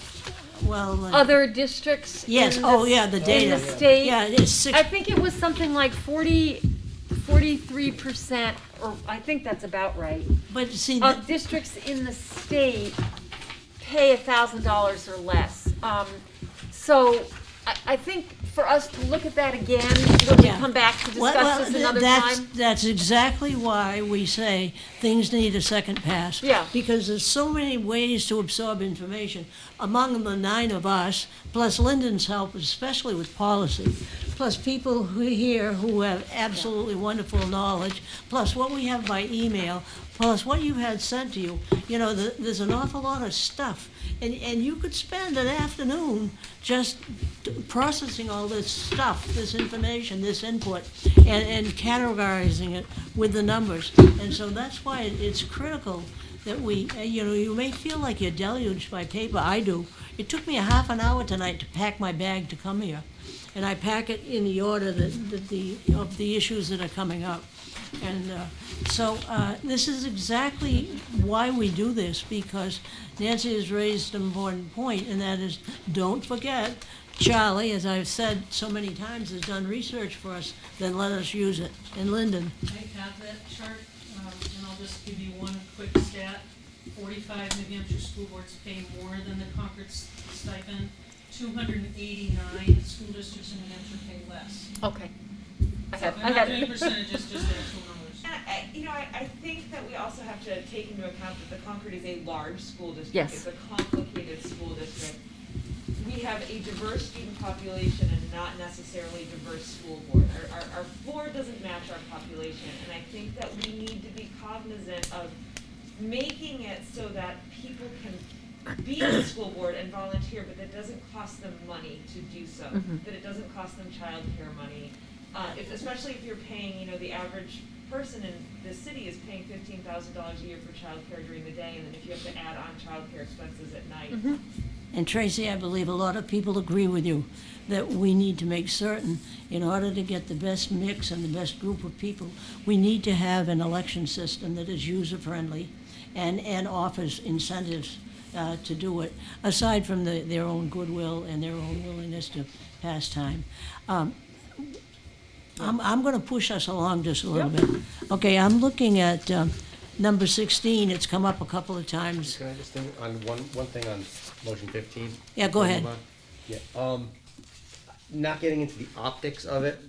well, other districts. yes, in oh, the- yeah, the data. In the state. Yeah, it's six, I think it was something like 43%, or I think that's about right, but see, of districts in the state pay $1,000 or less. So I think for us to look at that again, when we Yeah. come back to well, discuss this another time. that's exactly why we say things need a second pass. Yeah. Because there's so many ways to absorb information. Among the 9 of us, plus Lyndon's help, especially with policy, plus people here who have absolutely wonderful knowledge, plus what we have by email, plus what you've had sent to you. There's an awful lot of stuff. And you could spend an afternoon just processing all this stuff, this information, this input, and categorizing it with the numbers. And so that's why it's critical that we, you may feel like you're deluged by paper. I do. It took me a half an hour tonight to pack my bag to come here. And I pack it in the order of the issues that are coming up. And so this is exactly why we do this, because Nancy has raised an important point, and that is, don't forget, Charlie, as I've said so many times, has done research for us, then let us use it. And Lyndon, I have that chart, and I'll just give you one quick stat. 45 New Hampshire school boards pay more than the Concord stipend. 289 school districts in New Hampshire pay less. Okay. I So got I'm not doing it. percentages, just actual numbers. And I think that we also have to take into account that the Concord is a large school district. Yes. It's a complicated school district. We have a diverse student population and not necessarily diverse school board. Our board doesn't match our population, and I think that we need to be cognizant of making it so that people can be on the school board and volunteer, but that doesn't cost them money to do so. That it doesn't cost them childcare money. Especially if you're paying, the average person in this city is paying $15,000 a year for childcare during the day, and then if you have to add on childcare expenses at night. and Tracy, I believe a lot of people agree with you that we need to make certain, in order to get the best mix and the best group of people, we need to have an election system that is user-friendly and offers incentives to do it, aside from their own goodwill and their own willingness to pass time. I'm gonna push us along just a little bit. Okay, I'm looking at number 16, it's come up a couple of times. Can I just think on one thing on motion 15? Yeah, go ahead. Yeah, not getting into the optics of it,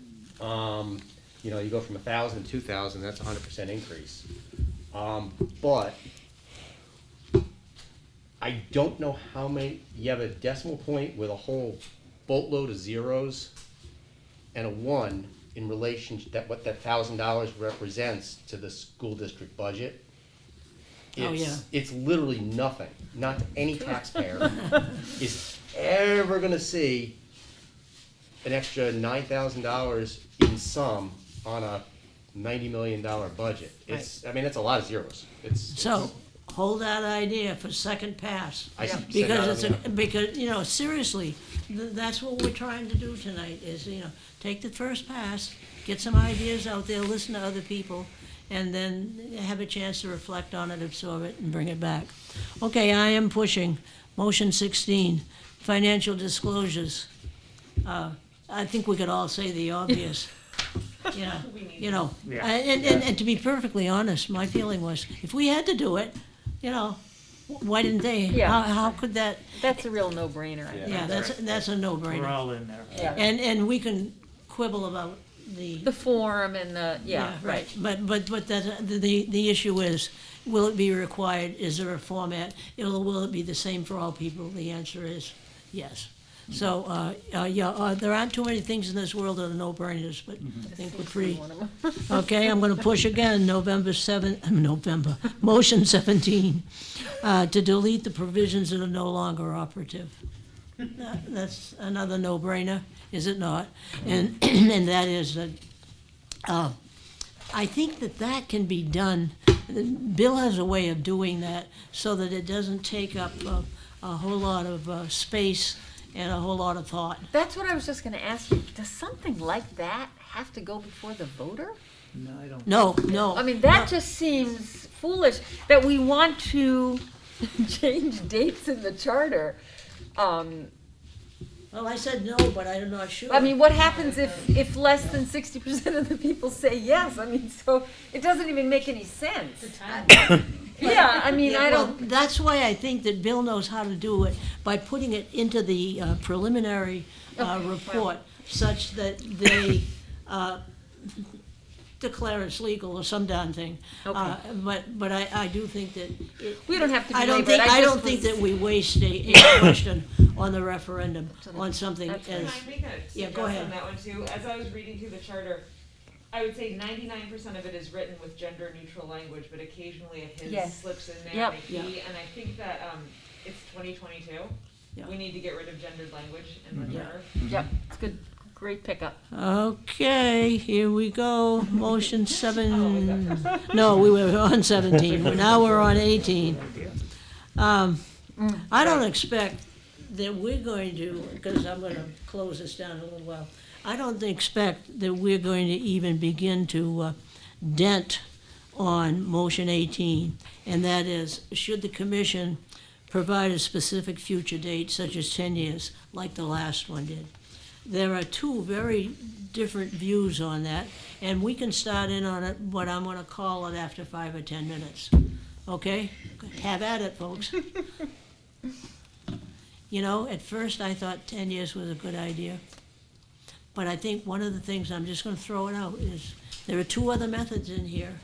you know, you go from 1,000 to 2,000, that's a 100% increase. But I don't know how many, you have a decimal point with a whole boatload of zeros and a 1 in relation to that, what that $1,000 represents to the school district budget. Oh, yeah. It's literally nothing. Not any taxpayer is ever gonna see an extra $9,000 in sum on a $90 million budget. It's, I mean, it's a lot of zeros. So, hold that idea for second pass. I said Because that, it's because, you know, seriously, that's what we're trying to do tonight, is, you know, take the first pass, get some ideas out there, listen to other people, and then have a chance to reflect on it, absorb it, and bring it back. Okay, I am pushing motion 16, financial disclosures. I think we could all say the obvious. You know, and to be perfectly honest, my feeling was, if we had to do it, you know, why didn't they? Yeah. How could that? That's a real no-brainer, I think. Yeah, that's a no-brainer. We're all in there. Yeah. And we can quibble about The form and the, yeah, right. But the issue is, will it be required? Is there a format? Will it be the same for all people? The answer is yes. So, there aren't too many things in this world that are no-brainers, but I think we're pretty. One of them. Okay, I'm gonna push again, motion 17, to delete the provisions that are no longer operative. That's another no-brainer, is it not? And, and that is that, I think that can be done. Bill has a way of doing that so that it doesn't take up a whole lot of space and a whole lot of thought. That's what I was just gonna ask you. Does something like that have to go before the voter? No, I don't. No. I mean, that just seems foolish, that we want to change dates in the charter. Well, I said no, but I'm not sure. I mean, what happens if less than 60% of the people say yes? I mean, so it doesn't even make any sense. Yeah, I mean, Yeah, I well, don't, that's why I think that Bill knows how to do it, by putting it into the preliminary report, such that they declare it's legal or some darn thing. Okay. But I do think that. we don't have to I don't belabor it. think, I just don't think was- that we waste a question on the referendum, on something That's as. Can I make a Yeah, go suggest ahead. on that one too? As I was reading through the charter, I would say 99% of it is written with gender neutral language, but occasionally a his Yes. slips in there Yep. and a he, and I think that, it's 2022. Yeah. We need to get rid of gendered language in the Yeah. charter. Yep, it's good, great pickup. Okay, here we go, motion 7, no, we were on 17, now we're on 18. I don't expect that we're going to, because I'm gonna close this down in a little while, I don't expect that we're going to even begin to dent on motion 18, and that is, should the commission provide a specific future date, such as 10 years, like the last one did? There are two very different views on that, and we can start in on it, what I'm gonna call it, after 5 or 10 minutes. Okay? Have at it, folks. You know, at first I thought 10 years was a good idea. But I think one of the things, I'm just gonna throw it out, is there are two other methods in here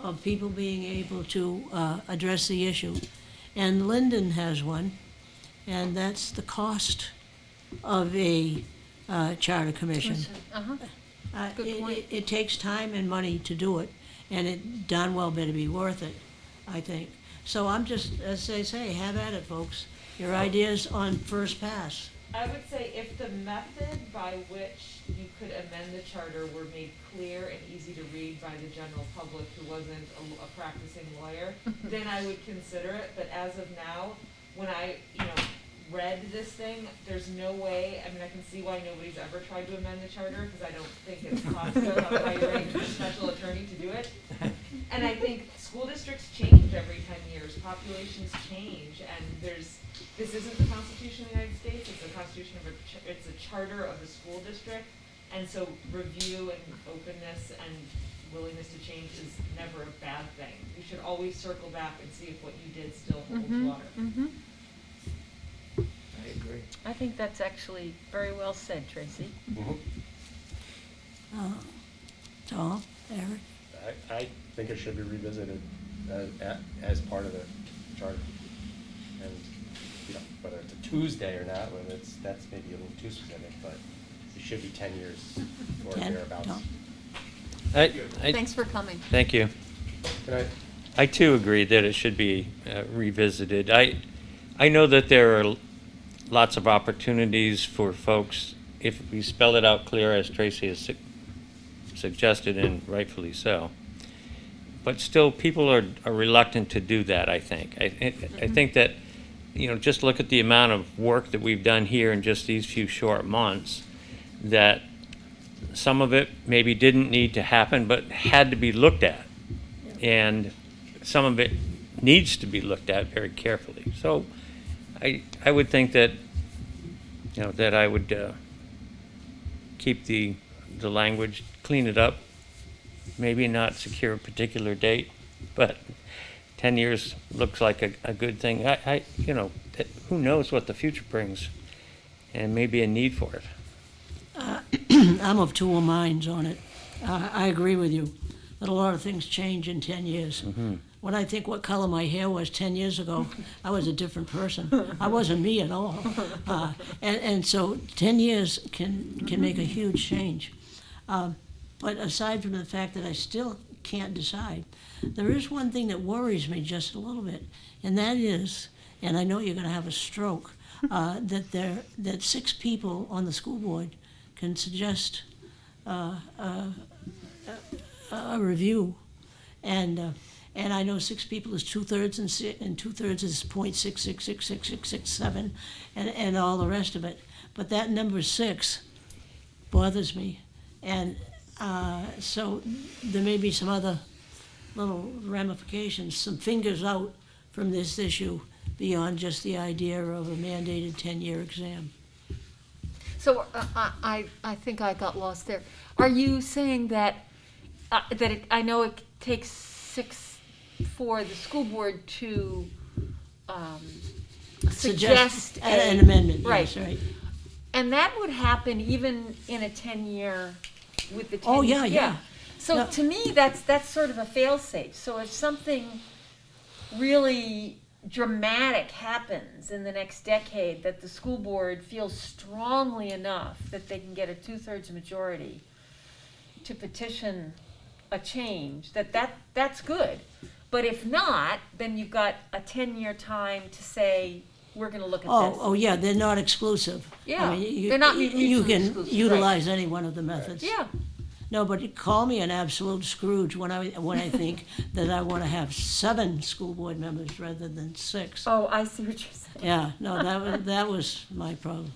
of people being able to address the issue. And Linden has one, and that's the cost of a charter commission. Uh-huh. Good point. It takes time and money to do it, and it darn well better be worth it, I think. So I'm just, as they say, have at it, folks. Your ideas on first pass. I would say if the method by which you could amend the charter were made clear and easy to read by the general public who wasn't a practicing lawyer, then I would consider it, but as of now, when I, read this thing, there's no way, I mean, I can see why nobody's ever tried to amend the charter, because I don't think it's possible hiring a special attorney to do it. And I think school districts change every 10 years, populations change, and this isn't the Constitution of the United States, it's a constitution of it's a charter of the school district. And so review and openness and willingness to change is never a bad thing. You should always circle back and see if what you did still holds water. I agree. I think that's actually very well said, Tracy. Tom, Eric? I think it should be revisited as part of the charter. And, you know, whether it's a Tuesday or not, whether that's maybe a little too specific, but it should be 10 years or 10, thereabouts. Tom? Thanks for coming. Thank you. Can I? I too agree that it should be revisited. I know that there are lots of opportunities for folks, if we spell it out clear, as Tracy has suggested, and rightfully so. But still, people are reluctant to do that, I think. I think that, you know, just look at the amount of work that we've done here in just these few short months, that some of it maybe didn't need to happen, but had to be looked at. And some of it needs to be looked at very carefully. So I would think that, you know, that I would keep the language, clean it up, maybe not secure a particular date, but 10 years looks like a good thing. You know, who knows what the future brings, and maybe a need for it. I'm of two minds on it. I agree with you that a lot of things change in 10 years. When I think what color my hair was 10 years ago, I was a different person. I wasn't me at all. And so 10 years can make a huge change. But aside from the fact that I still can't decide, there is one thing that worries me just a little bit, and that is, and I know you're going to have a stroke, that 6 people on the school board can suggest a review, and I know 6 people is 2/3 and 2/3 is 0.666667, and all the rest of it. But that number 6 bothers me, and so there may be some other little ramifications, some fingers out from this issue beyond just the idea of a mandated 10-year exam. So I think I got lost there. Are you saying that I know it takes 6 for the school board to suggest an amendment, right. yes, right. And that would happen even in a 10-year, with the 10. Oh, yeah. So No. to me, that's sort of a fail-safe. So if something really dramatic happens in the next decade, that the school board feels strongly enough that they can get a 2/3 majority to petition a change, that's good. But if not, then you've got a 10-year time to say, we're gonna look at this. Oh, yeah, they're not exclusive. Yeah, I mean, they're not you mutually can exclusive, utilize any one of the methods. Yeah, No, but you call me an absolute Scrooge when I think that I want to have 7 school board members rather than 6. oh, I see what you're saying. Yeah, no, that was my problem.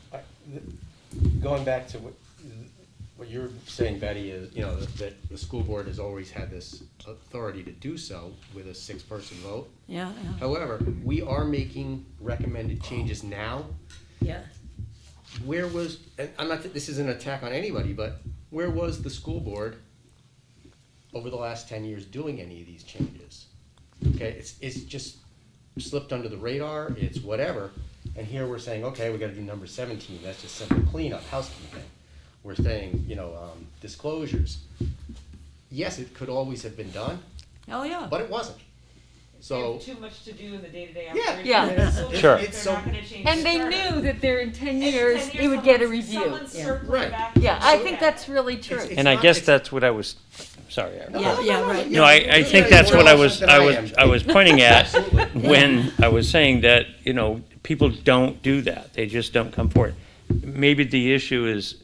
Going back to what you're saying, Betty, is, you know, that the school board has always had this authority to do so with a 6-person vote. Yeah, However, we are making recommended changes now. yeah. Where was, and I'm not, this is an attack on anybody, but where was the school board over the last 10 years doing any of these changes? Okay, it's just slipped under the radar, it's whatever, and here we're saying, okay, we gotta do number 17, that's just simple cleanup, housekeeping. We're saying, you know, disclosures. Yes, it could always have been done, Oh, yeah. but it wasn't. They So, have too much to do in the day-to-day Yeah. operation. Yeah. of the school Sure. district. It's They're so- not gonna change And the they charter. knew that they're in 10 In years, 10 they would get a someone's- review. Someone's circling Right. back. Yeah, I to think that. that's really true. It's- And I not- guess it's- that's what I was, sorry, Eric. Yeah, right. No, I think that's what I was pointing at Absolutely. when I was saying that, you know, people don't do that. They just don't come forward. Maybe the issue is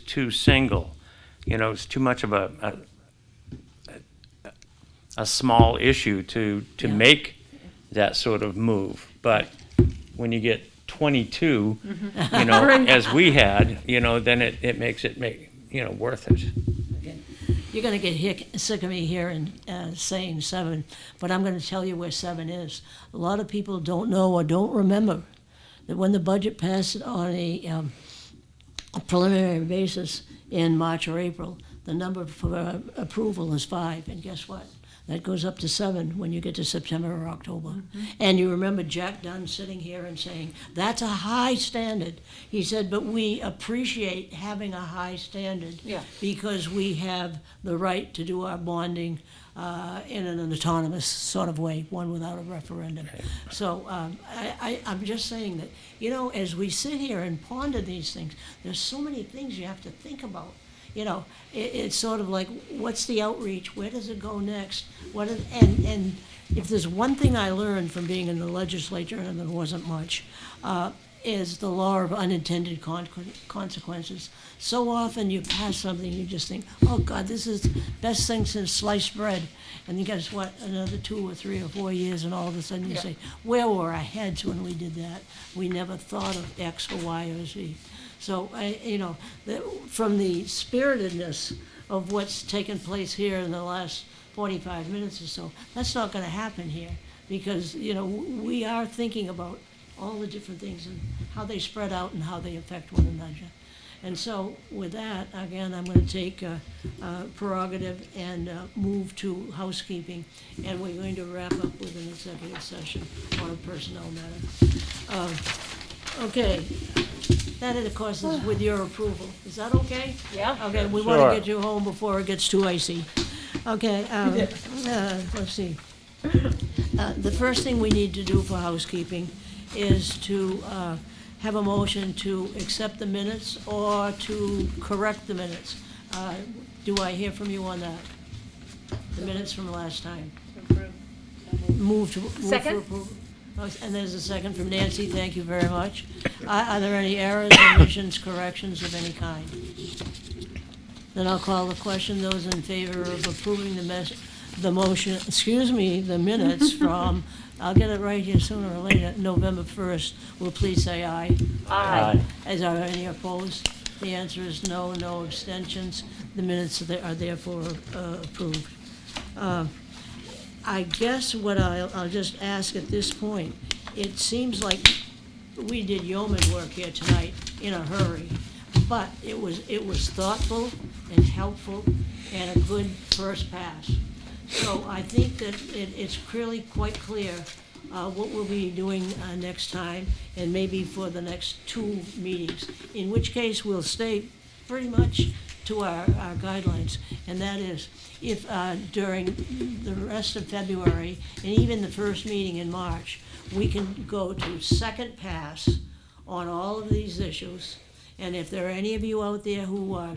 too single. You know, it's too much of a small issue to Yeah. make that sort of move. But when you get 22, you know, as we had, you know, then it makes it worth it. You're going to get sick of me hearing saying 7, but I'm going to tell you where 7 is. A lot of people don't know or don't remember that when the budget passed on a preliminary basis in March or April, the number for approval is 5, and guess what? That goes up to 7 when you get to September or October. And you remember Jack Dunn sitting here and saying, that's a high standard. He said, but we appreciate having a high standard Yeah. because we have the right to do our bonding in an autonomous sort of way, one without a referendum. So I'm just saying that, you know, as we sit here and ponder these things, there's so many things you have to think about. You know, it's sort of like, what's the outreach? Where does it go next? And if there's one thing I learned from being in the legislature, and there wasn't much, is the law of unintended consequences. So often you pass something, you just think, oh God, this is the best thing since sliced bread. And then guess what? Another 2 or 3 or 4 years, and all of a sudden you say, where were our heads when we did that? We never thought of X or Y or Z. So, you know, from the spiritedness of what's taken place here in the last 45 minutes or so, that's not going to happen here because, you know, we are thinking about all the different things and how they spread out and how they affect one another. And so with that, again, I'm going to take prerogative and move to housekeeping, and we're going to wrap up with an executive session on a personnel matter. Okay. That, of course, is with your approval. Is that okay? Yeah. Okay, we want Sure. to get you home before it gets too icy. Okay, let's see. The first thing we need to do for housekeeping is to have a motion to accept the minutes or to correct the minutes. Do I hear from you on that? The minutes from last time. Move for Second? approval. Oh, and there's a second from Nancy, thank you very much. Are there any errors, omissions, corrections of any kind? Then I'll call the question, those in favor of approving the minutes from, I'll get it right here sooner or later, November 1st, will please say aye. Aye. Are there any opposed? The answer is no, no abstentions. The minutes are therefore approved. I guess what I'll just ask at this point, it seems like we did yeoman work here tonight in a hurry, but it was thoughtful and helpful and a good first pass. So I think that it's really quite clear what we'll be doing next time, and maybe for the next 2 meetings, in which case we'll stay pretty much to our guidelines, and that is, if during the rest of February, and even the first meeting in March, we can go to second pass on all of these issues, and if there are any of you out there who are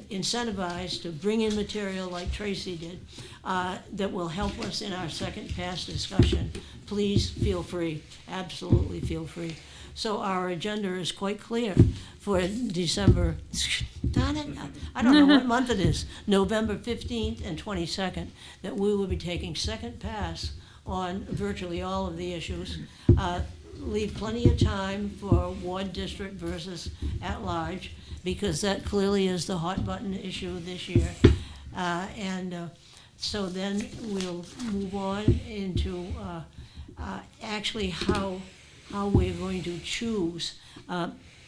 incentivized to bring in material like Tracy did, that will help us in our second pass discussion, please feel free, absolutely feel free. So our agenda is quite clear for December, darn it, I don't know what month it is, November 15th and 22nd, that we will be taking second pass on virtually all of the issues. Leave plenty of time for ward district versus at-large, because that clearly is the hot button issue this year. So then we'll move on into actually how we're going to choose.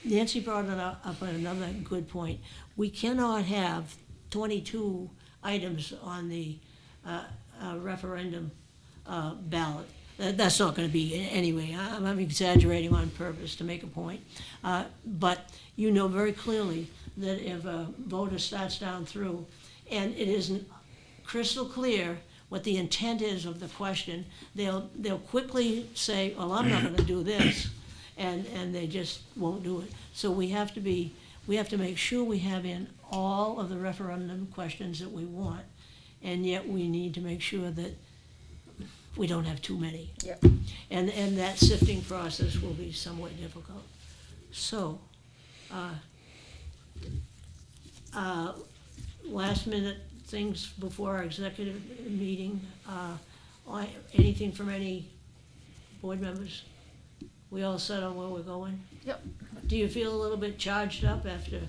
Nancy brought it up another good point. We cannot have 22 items on the referendum ballot. That's not going to be anyway. I'm exaggerating on purpose to make a point. But you know very clearly that if a voter starts down through and it isn't crystal clear what the intent is of the question, they'll quickly say, well, I'm not going to do this, and they just won't do it. So we have to make sure we have in all of the referendum questions that we want, and yet we need to make sure that we don't have too many. Yep. And that sifting process will be somewhat difficult. So, last minute things before our executive meeting, anything from any board members? We all set on where we're going? Yep. Do you feel a little bit charged up after,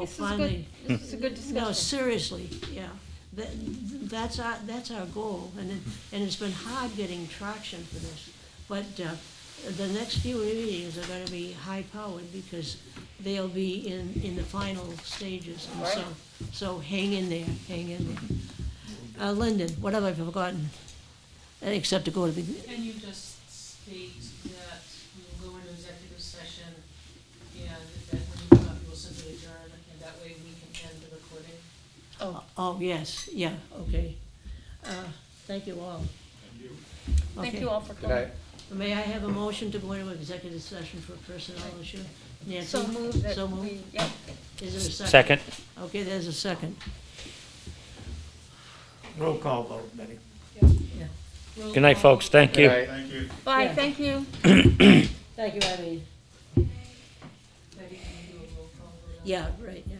finally? This is a good discussion. No, seriously, yeah. That's our goal, and it's been hard getting traction for this. But the next few meetings are gonna be high-powered because they'll be in the final stages. And so hang in there, hang in there. Lyndon, what have I forgotten? Except to go to the, Can you just state that we will go into executive session and that when you come up, you will simply adjourn and that way we can end the recording? oh, yes, yeah, okay. Thank you all. Thank Okay. you all for Good coming. night. May I have a motion to go into executive session for personnel issue? Nancy? So moved that So moved? we, yep. Is there a second? Second. Okay, there's a second. Roll call vote, Betty. Roll Good night, call. folks. Thank Good you. night. Thank you. Bye, Yeah. thank you. Thank you, Irene. Betty, can you do a roll call vote on Yeah, right, yeah.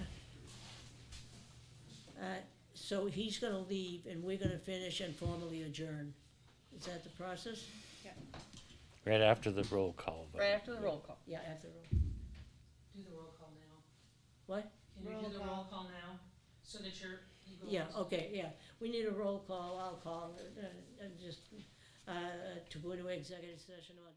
So he's gonna leave and we're gonna finish and formally adjourn. Is that the process? Right after the roll call vote. Right after the roll call. Yeah, after, Do the roll call now. what? Can you do the roll call now, so that you go. Yeah, okay, yeah. We need a roll call, I'll call, just, to go into executive session or.